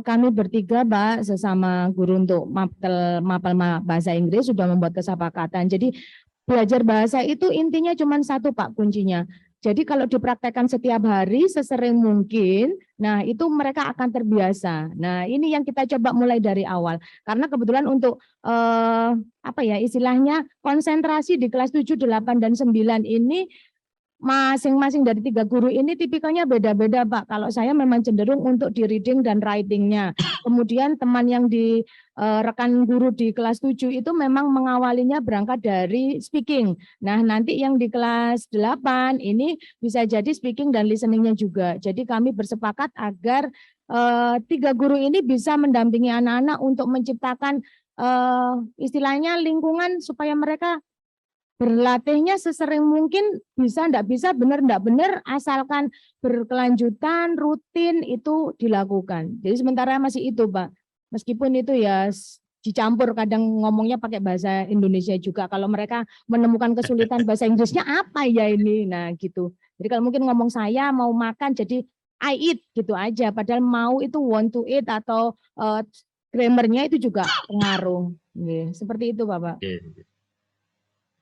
kami bertiga, Pak, sesama guru untuk mapel bahasa Inggris sudah membuat kesepakatan. Jadi belajar bahasa itu intinya cuma satu, Pak, kuncinya. Jadi kalau dipraktekkan setiap hari sesering mungkin, nah itu mereka akan terbiasa. Nah ini yang kita coba mulai dari awal. Karena kebetulan untuk apa ya istilahnya konsentrasi di kelas 7, 8, dan 9 ini masing-masing dari 3 guru ini tipikalnya beda-beda, Pak. Kalau saya memang cenderung untuk di reading dan writing-nya. Kemudian teman yang di rekan guru di kelas 7 itu memang mengawalinya berangkat dari speaking. Nah, nanti yang di kelas 8 ini bisa jadi speaking dan listening-nya juga. Jadi kami bersepakat agar 3 guru ini bisa mendampingi anak-anak untuk menciptakan istilahnya lingkungan supaya mereka berlatihnya sesering mungkin, bisa enggak bisa, benar enggak benar, asalkan berkelanjutan, rutin itu dilakukan. Jadi sementara masih itu, Pak. Meskipun itu ya dicampur, kadang ngomongnya pakai bahasa Indonesia juga. Kalau mereka menemukan kesulitan bahasa Inggrisnya apa ya ini, nah gitu. Jadi kalau mungkin ngomong saya mau makan jadi I eat gitu aja, padahal mau itu want to eat atau grammarnya itu juga pengaruh. Seperti itu, Bapak.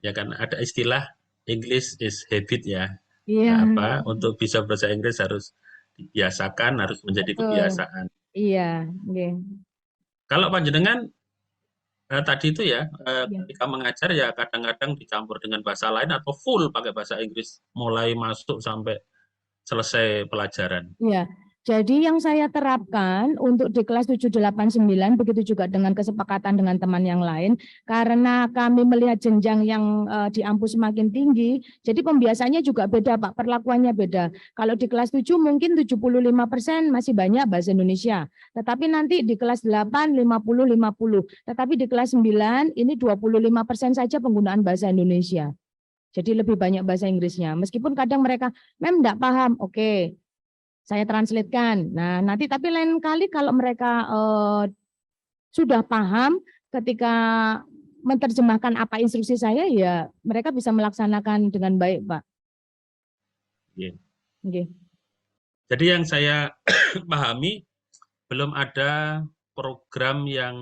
ya kan ada istilah English is habit ya. Iya. Nah, untuk bisa bahasa Inggris harus dibiasakan, harus menjadi kebiasaan. Iya. Kalau panjenengan tadi itu ya, ketika mengajar ya kadang-kadang dicampur dengan bahasa lain atau full pakai bahasa Inggris mulai masuk sampai selesai pelajaran. Iya. Jadi yang saya terapkan untuk di kelas 7, 8, 9, begitu juga dengan kesepakatan dengan teman yang lain, karena kami melihat jenjang yang di Ampu semakin tinggi, jadi pembiasaannya juga beda, Pak, perlakuannya beda. Kalau di kelas 7 mungkin 75% masih banyak bahasa Indonesia, tetapi nanti di kelas 8 50-50, tetapi di kelas 9 ini 25% saja penggunaan bahasa Indonesia. Jadi lebih banyak bahasa Inggrisnya, meskipun kadang mereka, "Mem, enggak paham," oke. Saya translatekan. Nah, nanti tapi lain kali kalau mereka sudah paham ketika menerjemahkan apa instruksi saya, ya mereka bisa melaksanakan dengan baik, Pak. Yeah. Okay. Jadi yang saya pahami belum ada program yang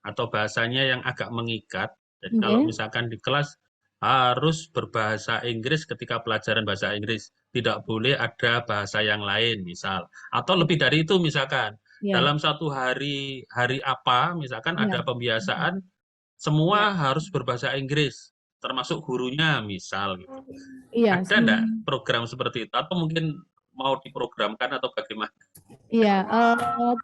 atau bahasanya yang agak mengikat. Jadi kalau misalkan di kelas harus berbahasa Inggris ketika pelajaran bahasa Inggris, tidak boleh ada bahasa yang lain misal, atau lebih dari itu misalkan dalam satu hari apa misalkan ada pembiasaan semua harus berbahasa Inggris termasuk gurunya misal gitu. Ada enggak program seperti itu atau mungkin mau diprogramkan atau bagaimana? Iya,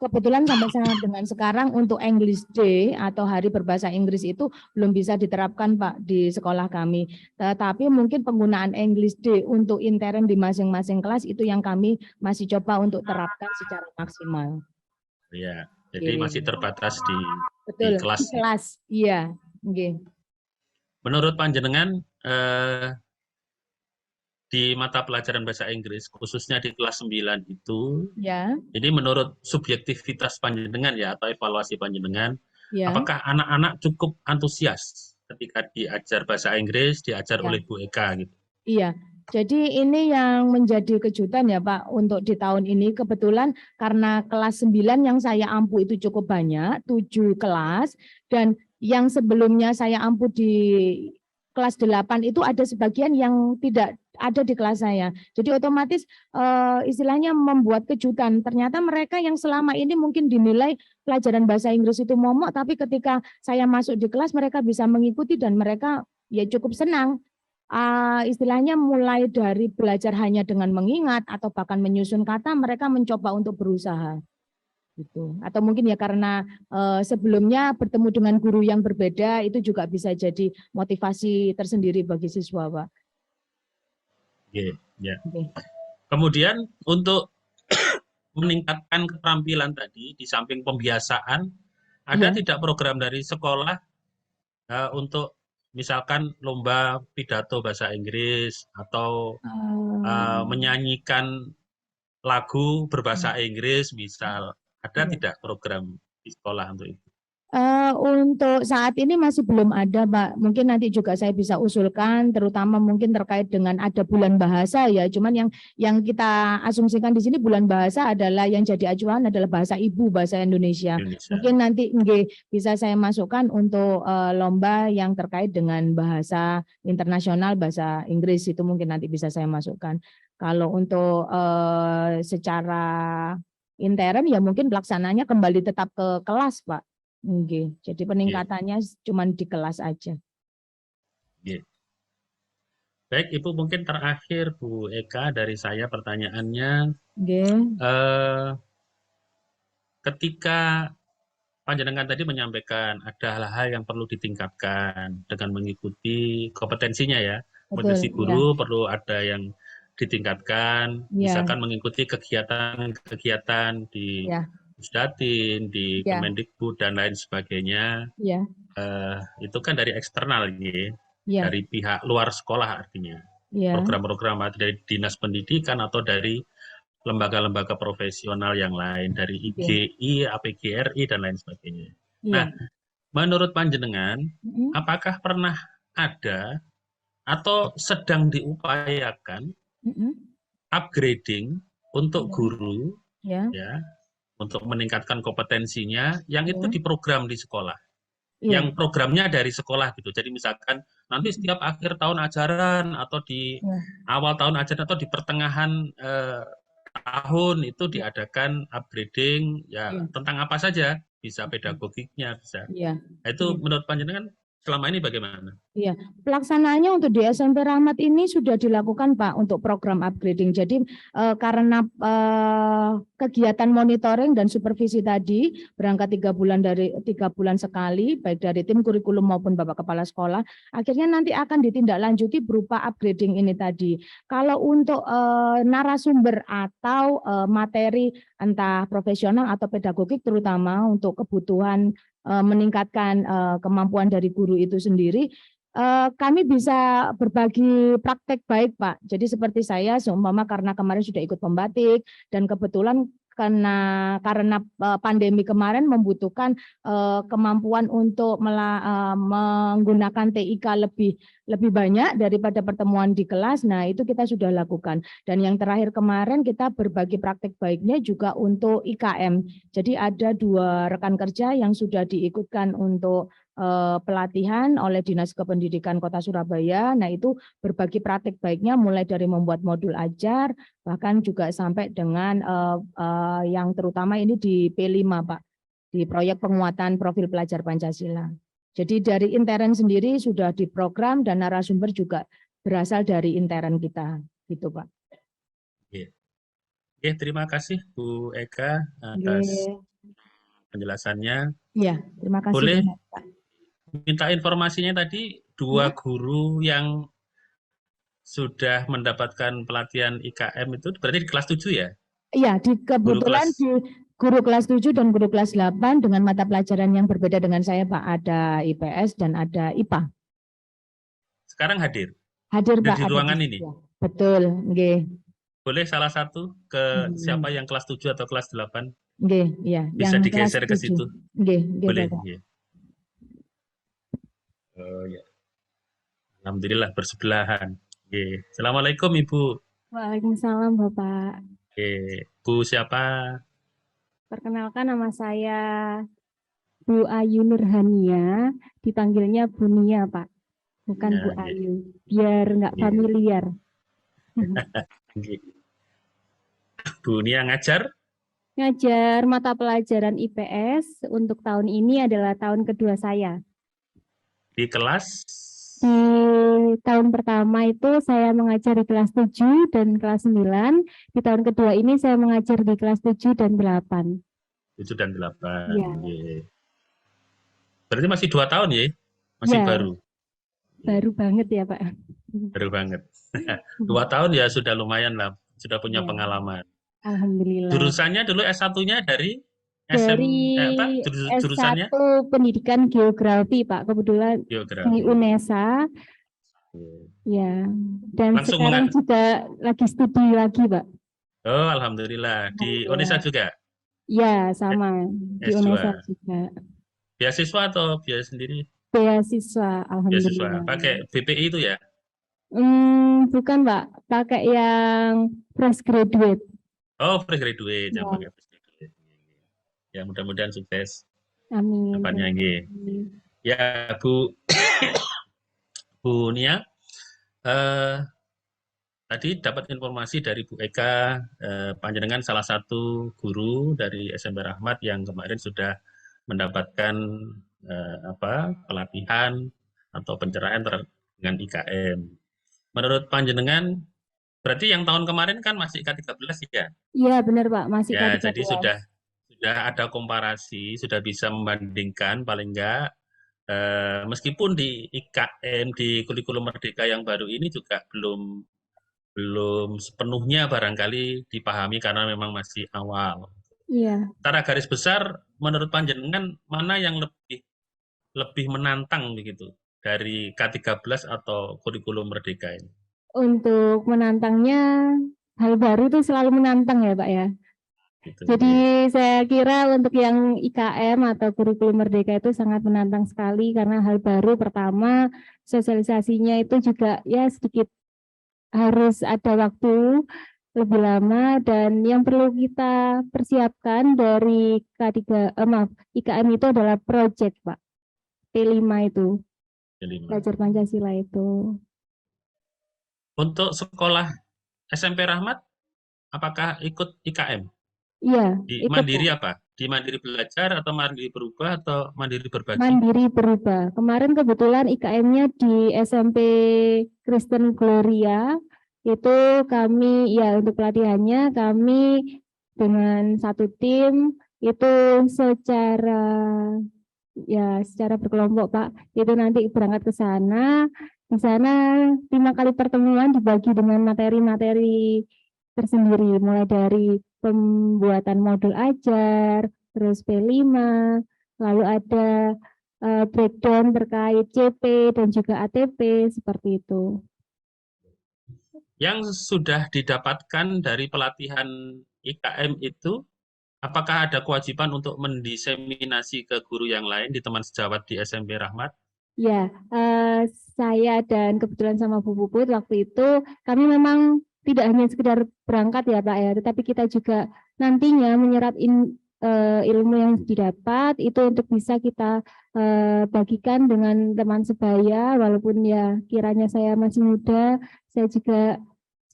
kebetulan sampai dengan sekarang untuk English Day atau Hari Berbahasa Inggris itu belum bisa diterapkan, Pak, di sekolah kami. Tapi mungkin penggunaan English Day untuk intern di masing-masing kelas itu yang kami masih coba untuk terapkan secara maksimal. Iya, jadi masih terbatas di kelas. Di kelas, iya. Okay. Menurut panjenengan di mata pelajaran bahasa Inggris, khususnya di kelas 9 itu, ini menurut subjektivitas panjenengan ya, atau evaluasi panjenengan, apakah anak-anak cukup antusias ketika diajar bahasa Inggris, diajar oleh Bu Eka gitu? Iya, jadi ini yang menjadi kejutan ya Pak, untuk di tahun ini kebetulan karena kelas 9 yang saya ampu itu cukup banyak, 7 kelas, dan yang sebelumnya saya ampu di kelas 8 itu ada sebagian yang tidak ada di kelas saya. Jadi otomatis istilahnya membuat kejutan. Ternyata mereka yang selama ini mungkin dinilai pelajaran bahasa Inggris itu momok, tapi ketika saya masuk di kelas mereka bisa mengikuti dan mereka ya cukup senang. Istilahnya mulai dari belajar hanya dengan mengingat atau bahkan menyusun kata, mereka mencoba untuk berusaha. gitu. Atau mungkin ya karena sebelumnya bertemu dengan guru yang berbeda itu juga bisa jadi motivasi tersendiri bagi siswa, Pak. Oke, ya. Oke. Kemudian untuk meningkatkan keterampilan tadi, di samping pembiasaan, ada Iya. tidak program dari sekolah untuk misalkan lomba pidato bahasa Inggris atau menyanyikan lagu berbahasa Inggris misal, ada Iya. tidak program di sekolah untuk itu? Untuk saat ini masih belum ada, Pak. Mungkin nanti juga saya bisa usulkan, terutama mungkin terkait dengan ada bulan bahasa ya. Cuman yang kita asumsikan di sini bulan bahasa adalah yang jadi acuan adalah bahasa ibu, bahasa Indonesia. Indonesia. Mungkin nanti bisa saya masukkan untuk lomba yang terkait dengan bahasa internasional, bahasa Inggris itu mungkin nanti bisa saya masukkan. Kalau untuk secara intern ya mungkin pelaksananya kembali tetap ke kelas, Pak. Jadi peningkatannya cuma di kelas aja. Baik, Ibu, mungkin terakhir Bu Eka dari saya pertanyaannya. Ketika Panjenengan tadi menyampaikan ada hal-hal yang perlu ditingkatkan dengan mengikuti kompetensinya ya. Kompetensi guru perlu ada yang ditingkatkan, misalkan mengikuti kegiatan-kegiatan di Pusdatin, di Kemendikbud dan lain sebagainya. Itu kan dari eksternal dari pihak luar sekolah artinya. Program-program dari dinas pendidikan atau dari lembaga-lembaga profesional yang lain, dari IGI, APGRI dan lain sebagainya. Nah, menurut Panjenengan, apakah pernah ada atau sedang diupayakan upgrading untuk guru ya, untuk meningkatkan kompetensinya yang itu diprogram di sekolah, yang programnya dari sekolah gitu. Jadi misalkan nanti setiap akhir tahun ajaran atau di awal tahun ajaran atau di pertengahan tahun itu diadakan upgrading ya tentang apa saja, bisa pedagogiknya bisa. Nah, itu menurut Panjenengan selama ini bagaimana? Iya, pelaksanaannya untuk di SMP Rahmat ini sudah dilakukan, Pak, untuk program upgrading. Jadi karena kegiatan monitoring dan supervisi tadi berangkat 3 bulan sekali, baik dari tim kurikulum maupun Bapak Kepala Sekolah, akhirnya nanti akan ditindaklanjuti berupa upgrading ini tadi. Kalau untuk narasumber atau materi entah profesional atau pedagogik, terutama untuk kebutuhan meningkatkan kemampuan dari guru itu sendiri, kami bisa berbagi praktek baik, Pak. Jadi seperti saya seumpama karena kemarin sudah ikut pembatik dan kebetulan karena pandemi kemarin membutuhkan kemampuan untuk menggunakan TIK lebih banyak daripada pertemuan di kelas. Nah, itu kita sudah lakukan. Dan yang terakhir kemarin kita berbagi praktek baiknya juga untuk IKM. Jadi ada 2 rekan kerja yang sudah diikutkan untuk pelatihan oleh Dinas Kependidikan Kota Surabaya. Nah, itu berbagi praktik baiknya mulai dari membuat modul ajar, bahkan juga sampai dengan yang terutama ini di P5, Pak, di proyek penguatan profil pelajar Pancasila. Jadi dari intern sendiri sudah diprogram dan narasumber juga berasal dari intern kita, gitu, Pak. Oke, terima kasih Bu Eka atas penjelasannya. Iya, terima kasih. Boleh banyak, Pak. Minta informasinya tadi 2 guru yang sudah mendapatkan pelatihan IKM itu berarti di kelas 7 ya? Iya, kebetulan di guru kelas 7 dan guru kelas 8 dengan mata pelajaran yang berbeda dengan saya, Pak. Ada IPS dan ada IPA. Sekarang hadir? Hadir, Pak. Di ruangan ini? Betul, nggih. Boleh salah satu ke siapa yang kelas 7 atau kelas 8? Nggih, iya. Bisa yang digeser ke situ? Nggih, boleh. Bapak. Oh ya. Alhamdulillah bersebelahan. Assalamualaikum Ibu. Waalaikumsalam Bapak. Bu siapa? Perkenalkan nama saya Bu Ayu Nurhania, dipanggilnya Bu Nia, Pak. Bukan Bu Ayu, biar nggak familiar. Bu Nia ngajar? Ngajar mata pelajaran IPS untuk tahun ini adalah tahun kedua saya. Di kelas? Di tahun pertama itu saya mengajar di kelas 7 dan kelas 9. Di tahun kedua ini saya mengajar di kelas 7 dan 8. 7 dan 8. Iya. Nggih. Berarti masih 2 tahun ya? Masih Ya, baru. baru banget ya Pak. Baru banget. 2 tahun ya sudah lumayan lah, sudah punya Ya, pengalaman. alhamdulillah. Jurusannya dulu S1-nya dari Dari jurusannya S1 Pendidikan Geografi Pak, kebetulan di geografi. UNESA. Ya, dan Langsung sekarang juga lagi studi lagi Pak. Oh, alhamdulillah. Di UNESA juga? Ya, sama di S2. UNESA juga. Beasiswa atau biaya sendiri? Beasiswa, Beasiswa. alhamdulillah. Pakai BPI itu ya? Bukan Pak, pakai yang fresh graduate. Oh, fresh graduate, Ya. yang pakai fresh graduate. Ya, mudah-mudahan sukses Amin. depannya nggih. Ya, Bu Bu Nia, tadi dapat informasi dari Bu Eka, panjenengan salah satu guru dari SMP Rahmat yang kemarin sudah mendapatkan pelatihan atau pencerahan dengan IKM. Menurut panjenengan, berarti yang tahun kemarin kan masih K13 ya? Iya benar Pak, masih Ya, K13. jadi sudah ada komparasi, sudah bisa membandingkan paling enggak meskipun di IKM di kurikulum Merdeka yang baru ini juga belum sepenuhnya barangkali dipahami karena memang masih awal. Iya. Secara garis besar, menurut panjenengan mana yang lebih menantang begitu dari K13 atau kurikulum Merdeka ini? Untuk menantangnya, hal baru itu selalu menantang ya Pak ya. Gitu. Jadi saya kira untuk yang IKM atau kurikulum Merdeka itu sangat menantang sekali karena hal baru pertama sosialisasinya itu juga ya sedikit harus ada waktu lebih lama dan yang perlu kita persiapkan dari IKM itu adalah project Pak. P5 itu. P5. Belajar Pancasila itu. Untuk sekolah SMP Rahmat, apakah ikut IKM? Iya. Di mandiri apa? Di mandiri belajar atau mandiri berubah atau mandiri berbagi? Mandiri berubah. Kemarin kebetulan IKM-nya di SMP Kristen Gloria. Itu kami ya untuk pelatihannya kami dengan satu tim itu secara berkelompok Pak. Itu nanti berangkat ke sana. Di sana 5 kali pertemuan dibagi dengan materi-materi tersendiri mulai dari pembuatan modul ajar, terus P5, lalu ada breakdown terkait CP dan juga ATP seperti itu. Yang sudah didapatkan dari pelatihan IKM itu, apakah ada kewajiban untuk mendiseminasi ke guru yang lain di teman sejawat di SMP Rahmat? Ya, saya dan kebetulan sama Bu Puput waktu itu kami memang tidak hanya sekedar berangkat ya Pak ya, tetapi kita juga nantinya menyerap ilmu yang didapat itu untuk bisa kita bagikan dengan teman sebaya, walaupun ya kiranya saya masih muda, saya juga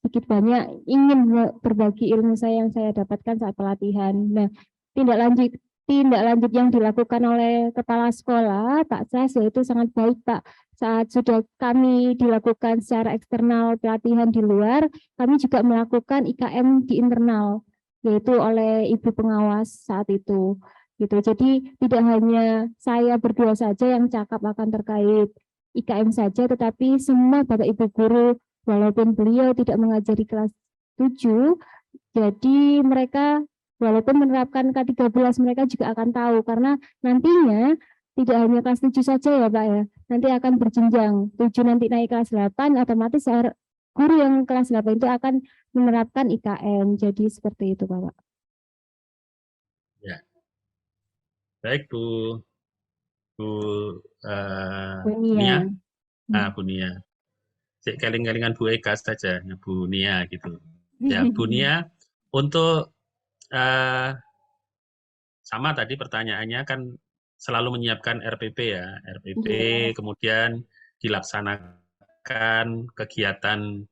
sedikit banyak ingin berbagi ilmu saya yang saya dapatkan saat pelatihan. Nah, tindak lanjut yang dilakukan oleh kepala sekolah Pak Cas yaitu sangat baik Pak. Saat sudah kami dilakukan secara eksternal pelatihan di luar, kami juga melakukan IKM di internal, yaitu oleh ibu pengawas saat itu. Gitu. Jadi tidak hanya saya berdua saja yang cakap akan terkait IKM saja, tetapi semua Bapak Ibu guru, walaupun beliau tidak mengajari kelas 7, jadi mereka walaupun menerapkan K13 mereka juga akan tahu karena nantinya tidak hanya kelas 7 saja ya Pak ya, nanti akan berjenjang, 7 nanti naik kelas 8, otomatis guru yang kelas 8 itu akan menerapkan IKM, jadi seperti itu Bapak. Ya. Baik Bu Nia. Bu Nia. Keling-kelingan Bu Eka saja, Bu Nia gitu. Ya, Bu Nia, untuk sama tadi pertanyaannya kan selalu menyiapkan RPP ya, RPP kemudian dilaksanakan kegiatan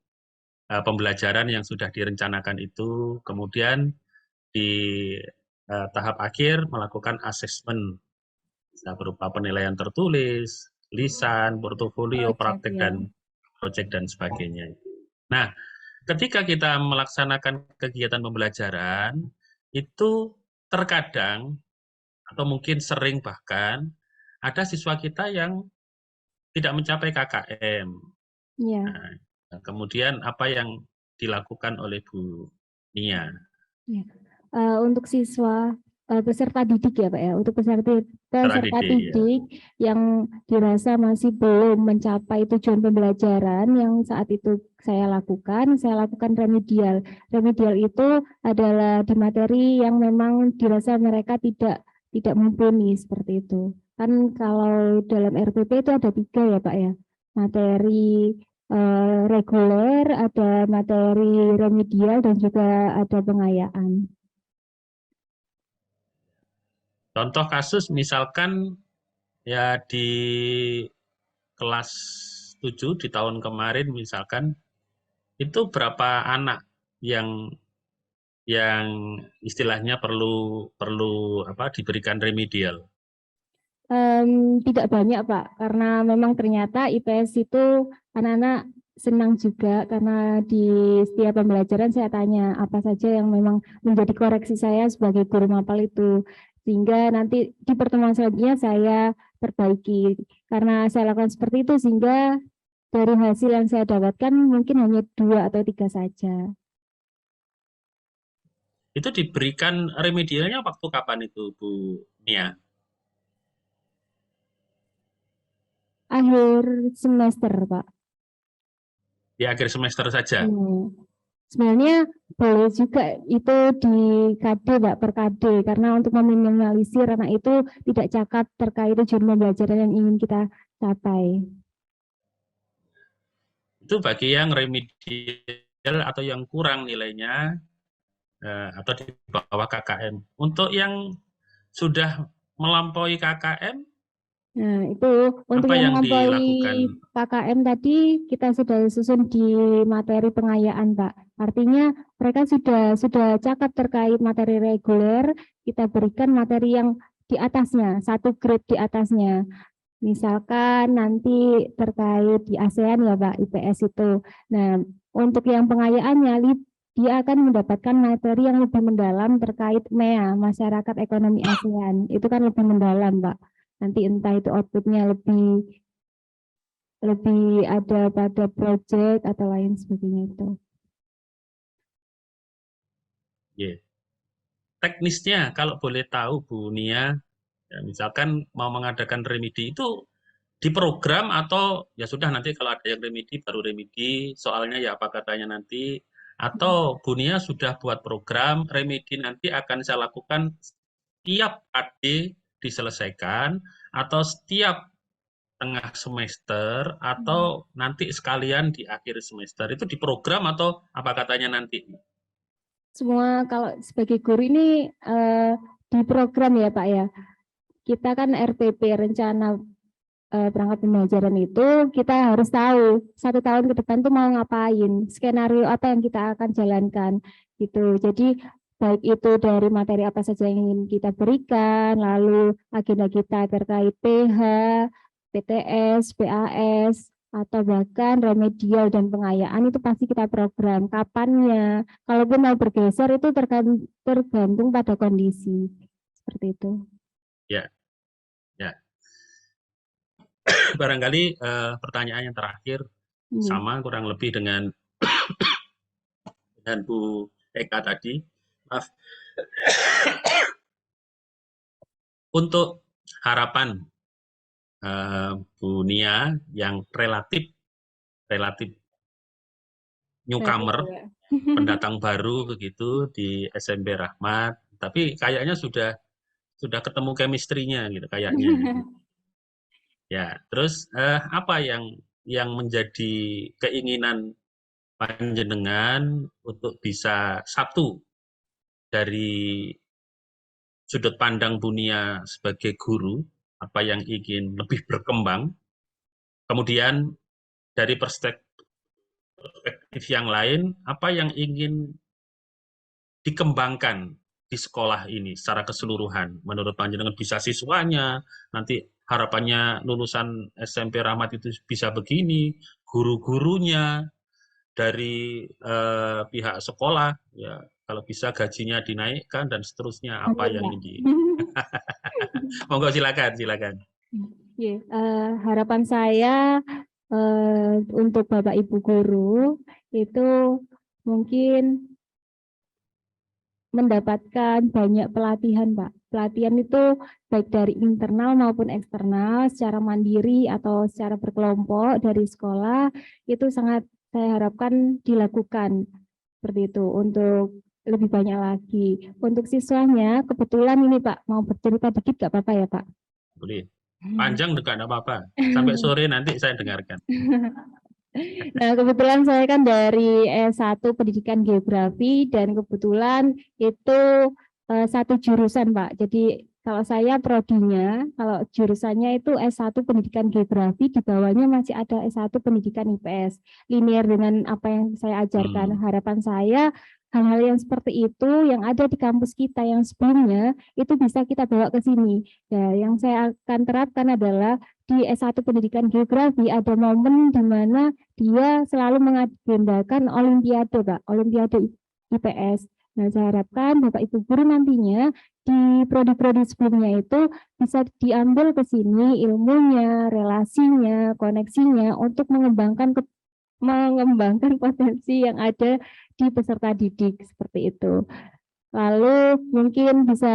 pembelajaran yang sudah direncanakan itu, kemudian di tahap akhir melakukan asesmen, bisa berupa penilaian tertulis, lisan, portofolio, praktek dan proyek dan sebagainya. Nah, ketika kita melaksanakan kegiatan pembelajaran itu terkadang atau mungkin sering bahkan ada siswa kita yang tidak mencapai KKM. Iya. Nah, kemudian apa yang dilakukan oleh Bu Nia? Untuk siswa peserta didik ya Pak ya, untuk peserta didik, ya. didik yang dirasa masih belum mencapai tujuan pembelajaran yang saat itu saya lakukan remedial. Remedial itu adalah di materi yang memang dirasa mereka tidak mumpuni seperti itu. Kan kalau dalam RPP itu ada 3 ya Pak ya, materi reguler, ada materi remedial, dan juga ada pengayaan. Contoh kasus misalkan ya di kelas 7 di tahun kemarin misalkan itu berapa anak yang istilahnya perlu diberikan remedial? Tidak banyak Pak, karena memang ternyata IPS itu anak-anak senang juga karena di setiap pembelajaran saya tanya apa saja yang memang menjadi koreksi saya sebagai guru mapel itu, sehingga nanti di pertemuan selanjutnya saya perbaiki. Karena saya lakukan seperti itu sehingga dari hasil yang saya dapatkan mungkin hanya 2 atau 3 saja. Itu diberikan remedialnya waktu kapan itu Bu Nia? Akhir semester Pak. Di akhir semester saja? Sebenarnya boleh juga itu di KD Pak, per KD, karena untuk meminimalisir anak itu tidak cakap terkait tujuan pembelajaran yang ingin kita capai. Itu bagi yang remedial atau yang kurang nilainya atau di bawah KKM. Untuk yang sudah melampaui KKM, Nah, itu untuk apa yang yang melampaui dilakukan? KKM tadi kita sudah susun di materi pengayaan, Pak. Artinya mereka sudah cakap terkait materi reguler, kita berikan materi yang di atasnya, 1 grade di atasnya. Misalkan nanti terkait di ASEAN ya Pak, IPS itu. Nah, untuk yang pengayaannya dia akan mendapatkan materi yang lebih mendalam terkait MEA, Masyarakat Ekonomi ASEAN. Itu kan lebih mendalam, Pak. Nanti entah itu outputnya lebih ada pada project atau lain sebagainya itu. Yeah. Teknisnya kalau boleh tahu Bu Nia, ya misalkan mau mengadakan remedi itu diprogram atau ya sudah nanti kalau ada yang remedi baru remedi, soalnya ya apa katanya nanti, atau Bu Nia sudah buat program remedi nanti akan saya lakukan setiap AD diselesaikan atau setiap tengah semester atau nanti sekalian di akhir semester, itu diprogram atau apa katanya nanti? Semua kalau sebagai guru ini diprogram ya Pak ya. Kita kan RPP, rencana perangkat pembelajaran itu kita harus tahu 1 tahun ke depan tuh mau ngapain, skenario apa yang kita akan jalankan gitu. Jadi baik itu dari materi apa saja yang ingin kita berikan, lalu agenda kita terkait PH, PTS, PAS, atau bahkan remedial dan pengayaan itu pasti kita program. Kapannya, kalaupun mau bergeser itu tergantung pada kondisi seperti itu. Ya, ya. Barangkali pertanyaan yang terakhir sama kurang lebih dengan Bu Eka tadi. Maaf. Untuk harapan Bu Nia yang relatif newcomer, pendatang baru begitu di SMP Rahmat, tapi kayaknya sudah ketemu chemistry-nya gitu kayaknya. Ya, terus apa yang menjadi keinginan panjenengan untuk bisa satu dari sudut pandang Bu Nia sebagai guru, apa yang ingin lebih berkembang, kemudian dari perspektif yang lain, apa yang ingin dikembangkan di sekolah ini secara keseluruhan, menurut panjenengan bisa siswanya, nanti harapannya lulusan SMP Rahmat itu bisa begini, guru-gurunya, dari pihak sekolah, ya kalau bisa gajinya dinaikkan dan seterusnya apa yang Pak. ini. Monggo silakan. Iya, harapan saya untuk Bapak Ibu guru itu mungkin mendapatkan banyak pelatihan, Pak. Pelatihan itu baik dari internal maupun eksternal, secara mandiri atau secara berkelompok dari sekolah, itu sangat saya harapkan dilakukan seperti itu untuk lebih banyak lagi. Untuk siswanya, kebetulan ini Pak, mau bercerita dikit gak apa-apa ya Pak? Boleh. Panjang juga enggak apa-apa. Sampai sore nanti saya dengarkan. Nah, kebetulan saya kan dari S1 Pendidikan Geografi dan kebetulan itu satu jurusan, Pak. Jadi kalau saya prodinya, kalau jurusannya itu S1 Pendidikan Geografi, di bawahnya masih ada S1 Pendidikan IPS. Linear dengan apa yang saya ajarkan. Harapan saya hal-hal yang seperti itu yang ada di kampus kita yang sebelumnya itu bisa kita bawa ke sini. Ya, yang saya akan terapkan adalah di S1 Pendidikan Geografi ada momen di mana dia selalu mengagendakan olimpiade, Pak, olimpiade IPS. Nah, saya harapkan Bapak Ibu guru nantinya di prodi-prodi sebelumnya itu bisa diambil ke sini ilmunya, relasinya, koneksinya untuk mengembangkan potensi yang ada di peserta didik seperti itu. Lalu mungkin bisa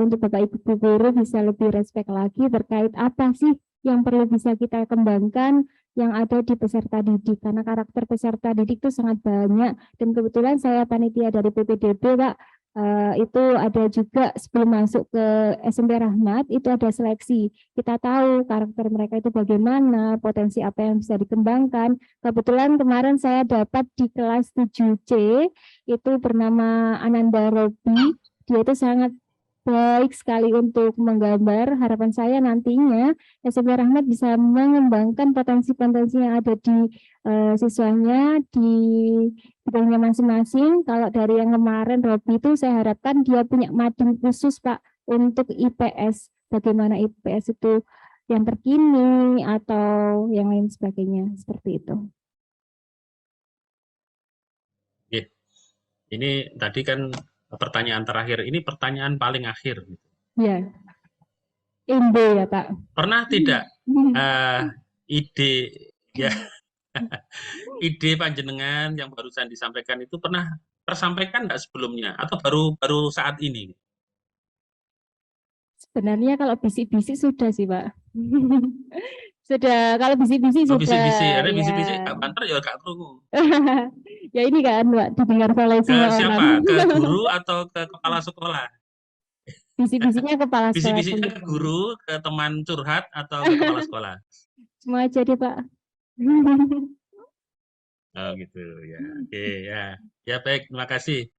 untuk Bapak Ibu guru bisa lebih respect lagi terkait apa sih yang perlu bisa kita kembangkan yang ada di peserta didik, karena karakter peserta didik itu sangat banyak dan kebetulan saya panitia dari PPDB, Pak. Itu ada juga sebelum masuk ke SMP Rahmat itu ada seleksi. Kita tahu karakter mereka itu bagaimana, potensi apa yang bisa dikembangkan. Kebetulan kemarin saya dapat di kelas 7C itu bernama Ananda Robi. Dia itu sangat baik sekali untuk menggambar. Harapan saya nantinya SMP Rahmat bisa mengembangkan potensi-potensi yang ada di siswanya di bidangnya masing-masing. Kalau dari yang kemarin Robi itu saya harapkan dia punya mading khusus Pak untuk IPS. Bagaimana IPS itu yang terkini atau yang lain sebagainya seperti itu. Ini tadi kan pertanyaan terakhir, ini pertanyaan paling akhir. Ya, Indo ya Pak. Pernah tidak ide ya ide panjenengan yang barusan disampaikan itu pernah tersampaikan enggak sebelumnya atau baru saat ini? Sebenarnya kalau bisik-bisik sudah sih Pak. Sudah, kalau bisik-bisik Oh, sudah. bisik-bisik, ada Ya. bisik-bisik gak banter ya gak krungu. Ya ini kan Pak, didengar oleh Ke semua siapa? orang. Ke guru atau ke kepala sekolah? Bisik-bisiknya kepala sekolah. Bisik-bisiknya ke guru, ke teman curhat atau ke kepala sekolah? Semua aja deh Pak. Oh gitu ya. Oke ya. Ya baik, terima kasih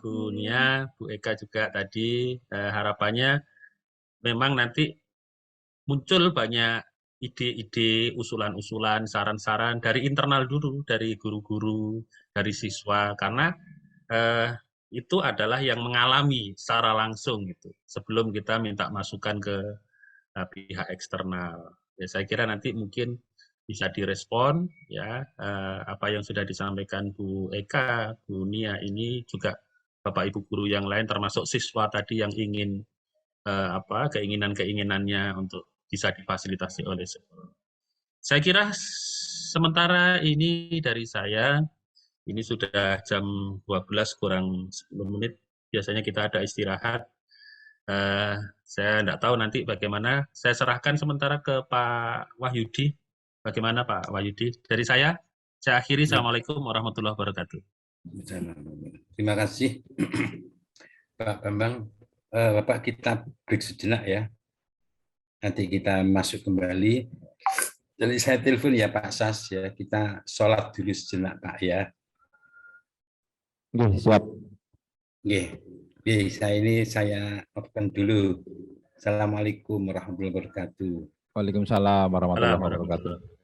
Bu Nia, Bu Eka juga tadi harapannya memang nanti muncul banyak ide-ide, usulan-usulan, saran-saran dari internal dulu, dari guru-guru, dari siswa, karena itu adalah yang mengalami secara langsung gitu, sebelum kita minta masukan ke pihak eksternal. Ya, saya kira nanti mungkin bisa direspon ya apa yang sudah disampaikan Bu Eka, Bu Nia ini juga Bapak Ibu guru yang lain termasuk siswa tadi yang ingin keinginan-keinginannya untuk bisa difasilitasi oleh sekolah. Saya kira sementara ini dari saya, ini sudah jam 12 kurang 10 menit, biasanya kita ada istirahat. Saya tidak tahu nanti bagaimana, saya serahkan sementara ke Pak Wahyudi. Bagaimana Pak Wahyudi? Dari saya akhiri. Assalamualaikum warahmatullahi wabarakatuh. Terima kasih Pak Bambang. Bapak kita break sejenak ya. Nanti kita masuk kembali. Jadi saya telepon ya Pak Sas ya. Kita sholat dulu sejenak Pak ya. Oke, siap. Oke, saya open dulu. Assalamualaikum warahmatullahi wabarakatuh. Waalaikumsalam warahmatullahi wabarakatuh.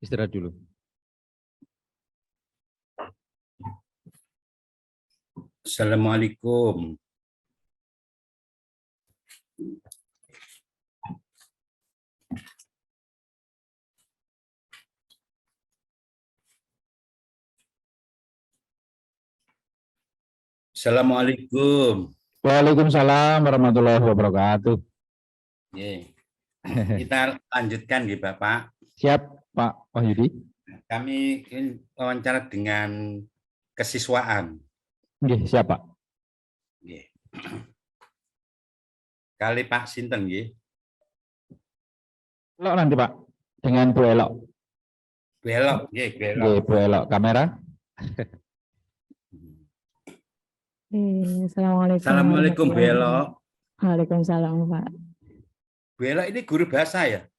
Istirahat dulu. Assalamualaikum. Assalamualaikum. Waalaikumsalam warahmatullahi wabarakatuh. Nggih. Kita lanjutkan nggih Bapak. Siap, Pak Wahyudi. Kami ingin wawancara dengan kesiswaan. Nggih, siap, Pak. Nggih. Kali Pak sinten nggih? Elok nanti, Pak. Dengan Bu Elok. Belok, nggih, belok. Nggih, Bu Elok. Kamera. Assalamualaikum. Assalamualaikum Belok. Waalaikumsalam Pak. Belok ini guru bahasa ya?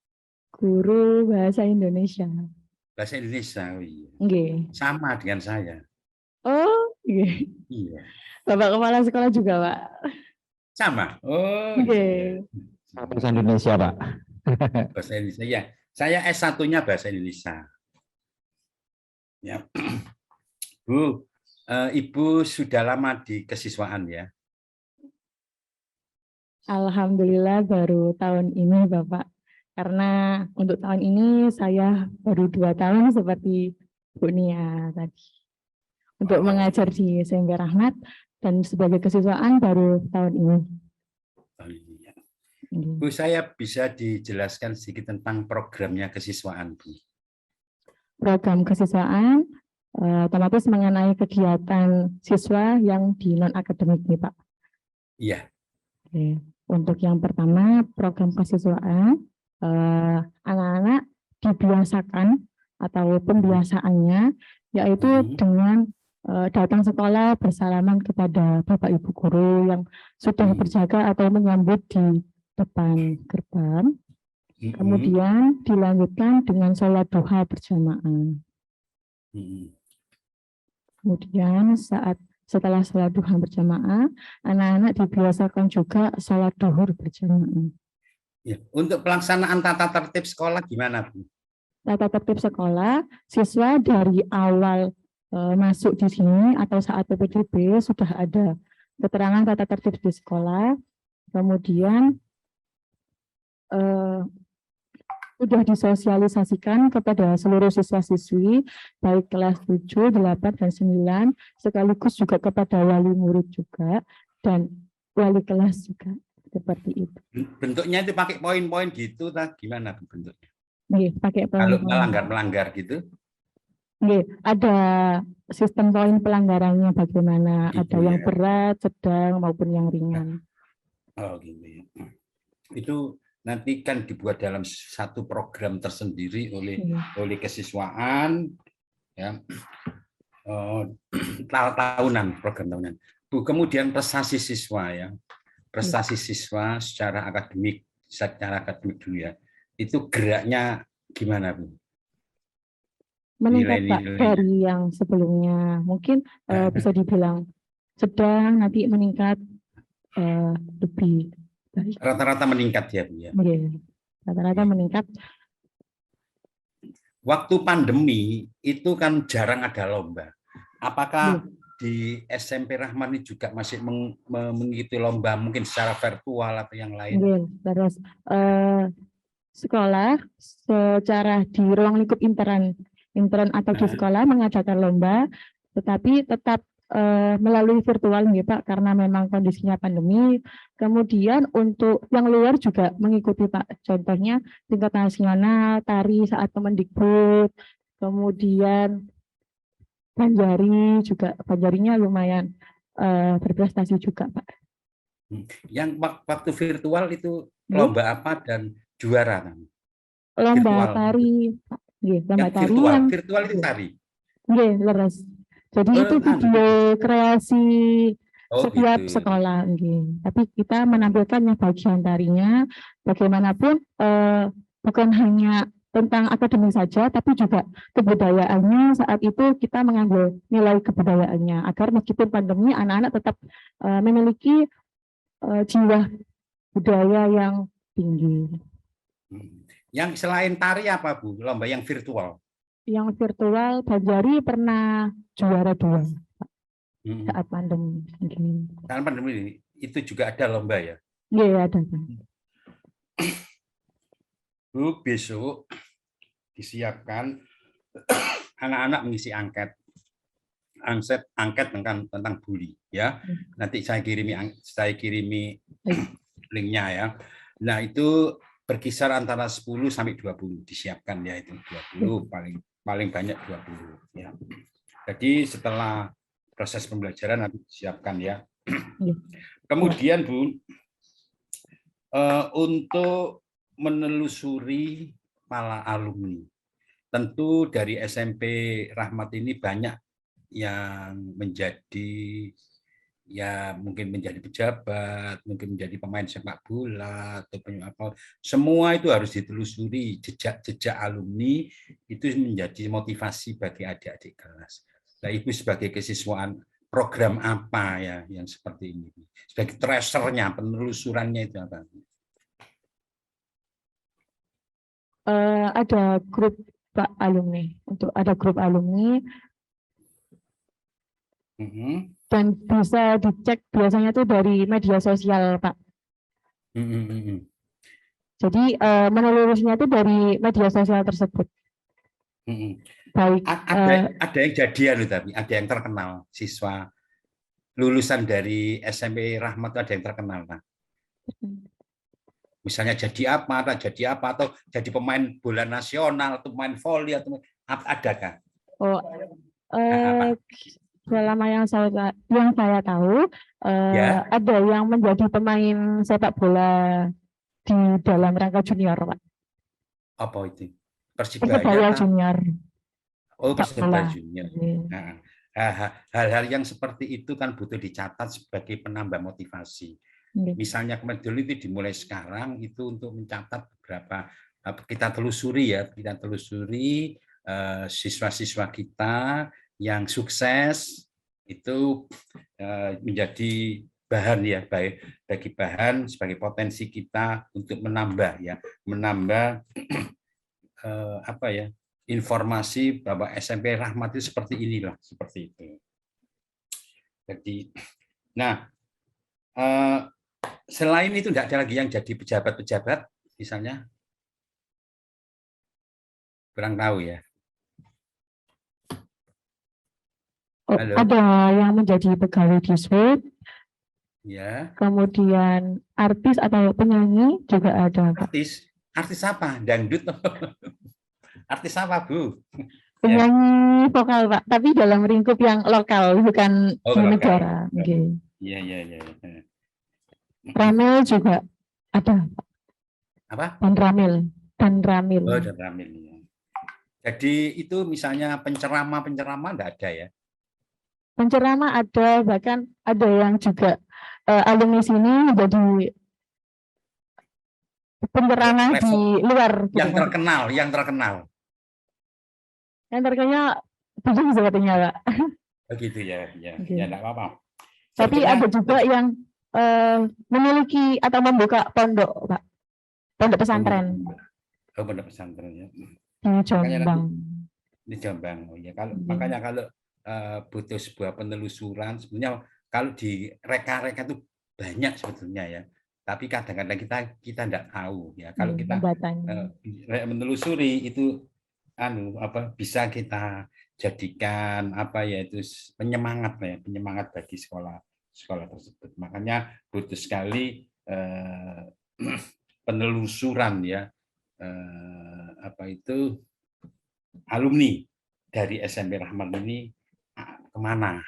Guru bahasa Indonesia. Bahasa Indonesia. Oh iya. Nggih. Sama dengan saya. Oh, nggih. Iya. Bapak kepala sekolah juga, Pak. Sama. Oh. Oke. Iya. Bahasa Indonesia, Pak. Bahasa Indonesia ya. Saya S1-nya bahasa Indonesia. Ya. Bu, Ibu sudah lama di kesiswaan ya? Alhamdulillah baru tahun ini, Bapak. Karena untuk tahun ini saya baru 2 tahun seperti Bu Nia tadi. Untuk mengajar di SMP Rahmat dan sebagai kesiswaan baru tahun ini. Bu, saya bisa dijelaskan sedikit tentang programnya kesiswaan, Bu. Program kesiswaan otomatis mengenai kegiatan siswa yang di non-akademik nih, Pak. Iya. Oke. Untuk yang pertama, program kesiswaan, anak-anak dibiasakan atau pembiasaannya, yaitu dengan datang sekolah bersalaman kepada Bapak Ibu guru yang sudah berjaga atau menyambut di depan gerbang. Kemudian dilanjutkan dengan sholat duha berjamaah. Kemudian setelah sholat duha berjamaah, anak-anak dibiasakan juga sholat duhur berjamaah. Ya. Untuk pelaksanaan tata tertib sekolah gimana, Bu? Tata tertib sekolah, siswa dari awal masuk di sini atau saat PPDB sudah ada keterangan tata tertib di sekolah, kemudian sudah disosialisasikan kepada seluruh siswa-siswi, baik kelas 7, 8, dan 9, sekaligus juga kepada wali murid juga, dan wali kelas juga, seperti itu. Bentuknya itu pakai poin-poin gitu, gimana bentuknya? Nih, pakai Kalau poin-poin. melanggar gitu? Nih, ada sistem poin pelanggarannya bagaimana, Gitu ada yang ya. berat, sedang, maupun yang ringan. Oh, gitu ya. Itu nanti kan dibuat dalam satu program tersendiri oleh kesiswaan ya, tahunan, program tahunan. Bu, kemudian prestasi siswa ya, prestasi siswa secara akademik dulu ya, itu geraknya gimana, Bu? Meningkat, Pak, Nilai-nilainya. dari yang sebelumnya, mungkin bisa dibilang sedang, nanti meningkat lebih baik. Rata-rata meningkat ya, Bu ya. Rata-rata meningkat. Waktu pandemi itu kan jarang ada lomba. Apakah di SMP Rahman ini juga masih mengikuti lomba mungkin secara virtual atau yang lain? Terus sekolah secara di ruang lingkup intern atau di sekolah mengadakan lomba, tetapi tetap melalui virtual nih Pak, karena memang kondisinya pandemi. Kemudian untuk yang luar juga mengikuti Pak, contohnya tingkat nasional, tari saat Kemendikbud, kemudian Banjari juga, Banjarinya lumayan berprestasi juga Pak. Yang waktu virtual itu lomba apa dan juara kan? Lomba virtual. Tari Pak. Lomba yang tari virtual, yang virtual itu tari. leres. Jadi itu video kreasi setiap gitu. sekolah. Tapi kita menampilkan yang bagian tarinya, bagaimanapun bukan hanya tentang akademik saja, tapi juga kebudayaannya. Saat itu kita mengambil nilai kebudayaannya, agar meskipun pandemi, anak-anak tetap memiliki jiwa budaya yang tinggi. Yang selain tari apa, Bu? Lomba yang virtual? Yang virtual, Banjari pernah juara 2 saat pandemi. Saat pandemi itu juga ada lomba ya? Iya, ada. Bu, besok disiapkan anak-anak mengisi angket. angket tentang bully ya. Nanti saya kirimi linknya ya. Nah, itu berkisar antara 10 sampai 20 disiapkan ya, itu 20 paling banyak 20 ya. Jadi setelah proses pembelajaran nanti disiapkan ya. Kemudian Bu, untuk menelusuri para alumni, tentu dari SMP Rahmat ini banyak yang menjadi ya mungkin menjadi pejabat, mungkin menjadi pemain sepak bola atau apa, semua itu harus ditelusuri. Jejak alumni itu menjadi motivasi bagi adik-adik kelas. Nah, Ibu sebagai kesiswaan program apa ya yang seperti ini? Sebagai tracernya, penelusurannya itu apa? Ada grup Pak alumni, ada grup alumni. Dan bisa dicek biasanya tuh dari media sosial, Pak. Jadi menelusurinya itu dari media sosial tersebut. Baik. Ada yang jadian loh, tapi ada yang terkenal siswa lulusan dari SMP Rahmat ada yang terkenal, Pak. Misalnya jadi apa atau jadi pemain bola nasional atau pemain voli atau adakah? Oh, selama yang saya tahu ya. Ada yang menjadi pemain sepak bola di dalam rangka junior, Pak. Apa itu? Persibaya junior. Oh, Persibaya junior. Nah, hal-hal yang seperti itu kan butuh dicatat sebagai penambah motivasi. Misalnya kemarin dulu itu dimulai sekarang itu untuk mencatat beberapa kita telusuri siswa-siswa kita yang sukses itu menjadi bahan ya, bagi bahan sebagai potensi kita untuk menambah apa ya, informasi bahwa SMP Rahmat itu seperti inilah, seperti itu. Jadi, nah selain itu tidak ada lagi yang jadi pejabat-pejabat misalnya, kurang tahu ya. Halo. Ada yang menjadi pegawai di SWIT, ya. Kemudian artis atau penyanyi juga ada, Pak. Artis apa? Dangdut? Artis apa, Bu? Penyanyi vokal, Pak, tapi dalam lingkup yang lokal, bukan di negara. Iya. Ramil juga ada. Apa? Dan Ramil. Oh, dan Ramil. Ya. Jadi itu misalnya penceramah enggak ada ya? Penceramah ada, bahkan ada yang juga alumni sini menjadi penceramah di luar. Yang terkenal. Yang terkenal belum sepertinya, Pak. Begitu ya. Ya enggak apa-apa. Tapi ada juga yang memiliki atau membuka pondok, Pak. Pondok pesantren. Oh, pondok pesantren ya. Di Jombang. Di Jombang. Oh ya, makanya kalau butuh sebuah penelusuran, sebenarnya kalau di reka-reka itu banyak sebetulnya ya. Tapi kadang-kadang kita tidak tahu ya. Kalau kita menelusuri itu bisa kita jadikan penyemangat bagi sekolah tersebut. Makanya butuh sekali penelusuran ya, alumni dari SMP Rahmat ini kemana.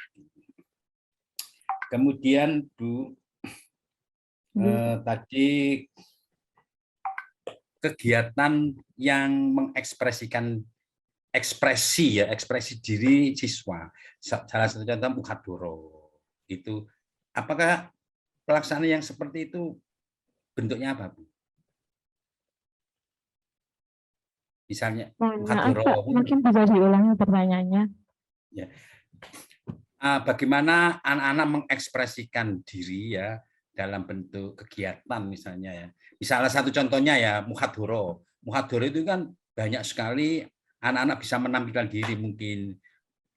Kemudian Bu, tadi kegiatan yang mengekspresikan ekspresi diri siswa, salah satu contoh Mukhadoro itu, apakah pelaksanaan yang seperti itu bentuknya apa, Bu? Misalnya Mukhadoro, mungkin bisa diulangi pertanyaannya. Ya. Bagaimana anak-anak mengekspresikan diri ya dalam bentuk kegiatan misalnya ya. Misalnya satu contohnya ya Mukhadoro. Mukhadoro itu kan banyak sekali anak-anak bisa menampilkan diri, mungkin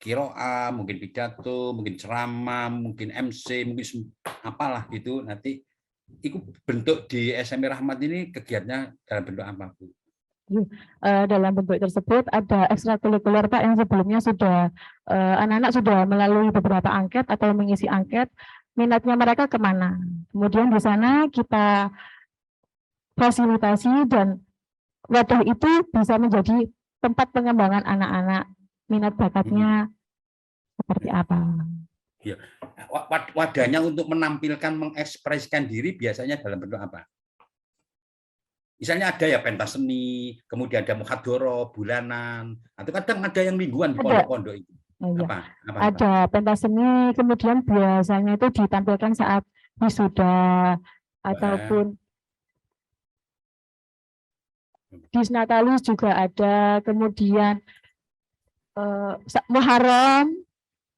qiraah, mungkin pidato, mungkin ceramah, mungkin MC, mungkin apalah gitu. Nanti itu bentuk di SMP Rahmat ini kegiatannya dalam bentuk apa, Bu? Dalam bentuk tersebut ada ekstrakurikuler Pak yang sebelumnya sudah anak-anak sudah melalui beberapa angket atau mengisi angket, minatnya mereka kemana. Kemudian di sana kita fasilitasi dan wadah itu bisa menjadi tempat pengembangan anak-anak, minat bakatnya seperti apa. Ya. Wadahnya untuk menampilkan, mengekspresikan diri biasanya dalam bentuk apa? Misalnya ada ya pentas seni, kemudian ada muhadoro bulanan, atau kadang ada yang mingguan di pondok-pondok itu. Apa? Ada pentas seni, kemudian biasanya itu ditampilkan saat wisuda ataupun Disnatalis juga ada, kemudian Muharram,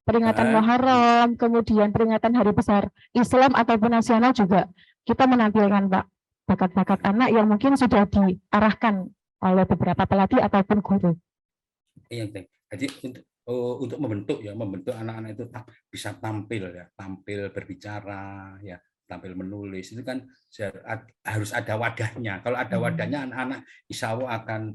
peringatan Muharram, kemudian peringatan Hari Besar Islam ataupun nasional juga kita menampilkan Pak bakat-bakat anak yang mungkin sudah diarahkan oleh beberapa pelatih ataupun guru. Iya, jadi untuk membentuk anak-anak itu bisa tampil ya, tampil berbicara ya, tampil menulis itu kan harus ada wadahnya. Kalau ada wadahnya, anak-anak insya Allah akan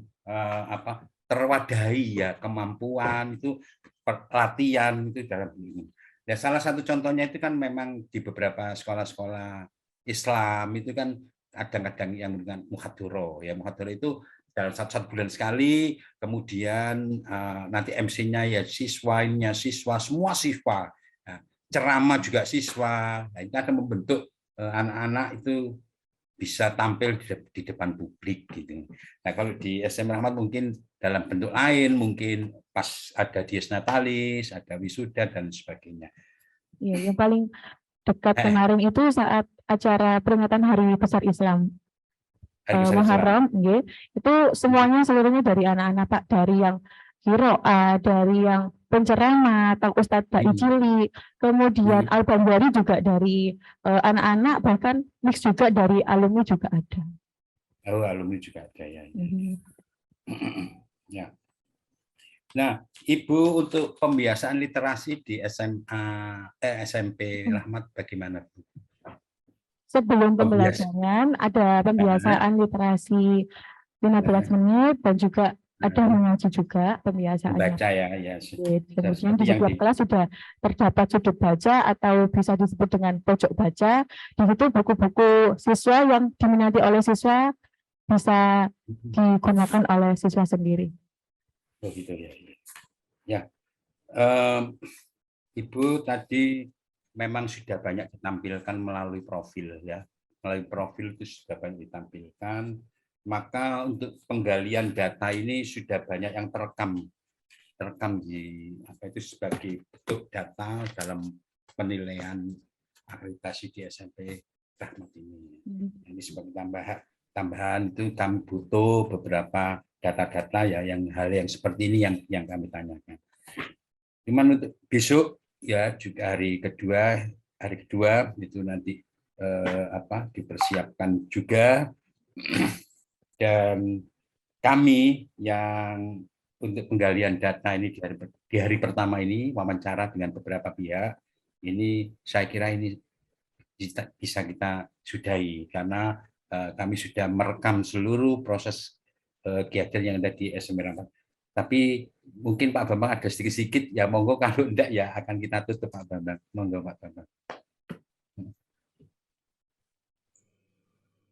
terwadahi ya, kemampuan itu, pelatihan itu dalam ini. Ya, salah satu contohnya itu kan memang di beberapa sekolah-sekolah Islam itu kan kadang-kadang yang dengan muhadoro ya, muhadoro itu dalam satu bulan sekali, kemudian nanti MC-nya ya siswanya, semua siswa, ceramah juga siswa. Nah, itu akan membentuk anak-anak itu bisa tampil di depan publik gitu. Nah, kalau di SM Rahmat mungkin dalam bentuk lain, mungkin pas ada dies natalis, ada wisuda dan sebagainya. Iya, yang paling dekat kemarin itu saat acara peringatan Hari Besar Islam. Muharram, itu semuanya seluruhnya dari anak-anak Pak, dari yang Hiroa, dari yang penceramah atau Ustadz Dai Cili, kemudian Al-Bandari juga dari anak-anak, bahkan mix juga dari alumni juga ada. Oh, alumni juga ada ya. Ya. Nah, Ibu untuk pembiasaan literasi di SMP Rahmat bagaimana Bu? Sebelum pembelajaran ada pembiasaan literasi 15 menit dan juga ada mengaji juga pembiasaannya. Baca ya. Kemudian di setiap kelas sudah terdapat sudut baca atau bisa disebut dengan pojok baca. Di situ buku-buku siswa yang diminati oleh siswa bisa digunakan oleh siswa sendiri. Oh gitu ya. Ya, Ibu tadi memang sudah banyak ditampilkan melalui profil ya, melalui profil itu sudah banyak ditampilkan. Maka untuk penggalian data ini sudah banyak yang terekam di sebagai bentuk data dalam penilaian akreditasi di SMP Rahmat ini. Ini sebagai tambahan itu kami butuh beberapa data-data ya, hal yang seperti ini yang kami tanyakan. Cuman untuk besok ya juga hari kedua itu nanti dipersiapkan juga. Dan kami yang untuk penggalian data ini di hari pertama ini wawancara dengan beberapa pihak, ini saya kira ini bisa kita sudahi karena kami sudah merekam seluruh proses kegiatan yang ada di SMP Rahmat. Tapi mungkin Pak Bambang ada sedikit-sedikit ya, monggo, kalau enggak ya akan kita tutup Pak Bambang. Monggo Pak Bambang.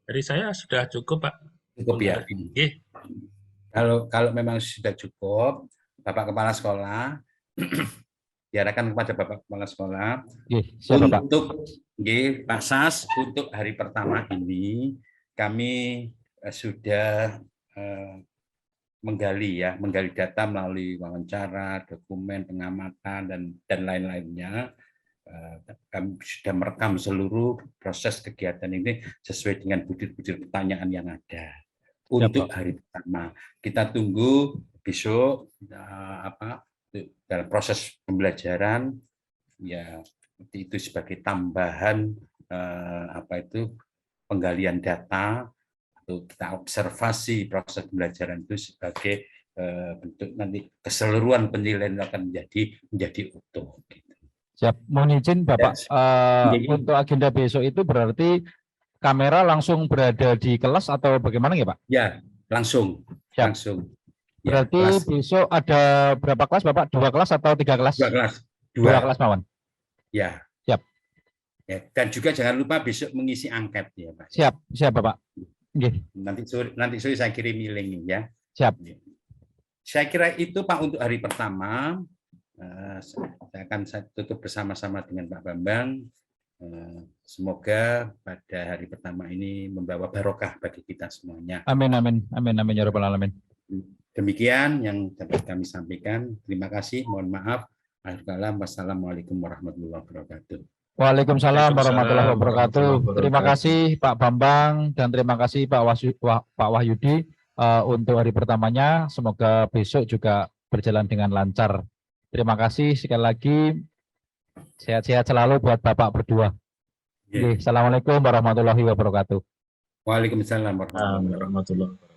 Dari saya sudah cukup Pak. Cukup ya. Kalau memang sudah cukup, Bapak Kepala Sekolah, diarahkan kepada Bapak Kepala Sekolah untuk Pak Sas, untuk hari pertama ini kami sudah menggali data melalui wawancara, dokumen, pengamatan dan lain-lainnya. Kami sudah merekam seluruh proses kegiatan ini sesuai dengan butir-butir pertanyaan yang ada untuk hari pertama. Kita tunggu besok dalam proses pembelajaran ya, itu sebagai tambahan penggalian data atau kita observasi proses pembelajaran itu sebagai bentuk nanti keseluruhan penilaian akan menjadi utuh. Siap, mohon izin Bapak, untuk agenda besok itu berarti kamera langsung berada di kelas atau bagaimana ya Pak? Ya, langsung Siap. langsung. Ya, Berarti kelas besok ada berapa kelas Bapak? 2 kelas atau 3 kelas? 2 kelas. 2 kelas Mawon. Ya. Siap. Ya, dan juga jangan lupa besok mengisi angket ya, Pak. Siap, siap Bapak. Nggih. Nanti sore saya kirim link ya. Siap. Saya kira itu Pak untuk hari pertama. Saya tutup bersama-sama dengan Pak Bambang. Semoga pada hari pertama ini membawa barokah bagi kita semuanya. Amin, amin, amin, amin ya rabbal alamin. Demikian yang dapat kami sampaikan. Terima kasih. Mohon maaf. Wassalamualaikum warahmatullahi wabarakatuh. Waalaikumsalam warahmatullahi wabarakatuh. Terima kasih Pak Bambang dan terima kasih Pak Wahyudi untuk hari pertamanya. Semoga besok juga berjalan dengan lancar. Terima kasih sekali lagi. Sehat-sehat selalu buat Bapak berdua. Ya. Assalamualaikum warahmatullahi wabarakatuh. Waalaikumsalam warahmatullahi wabarakatuh. Warahmatullahi wabarakatuh.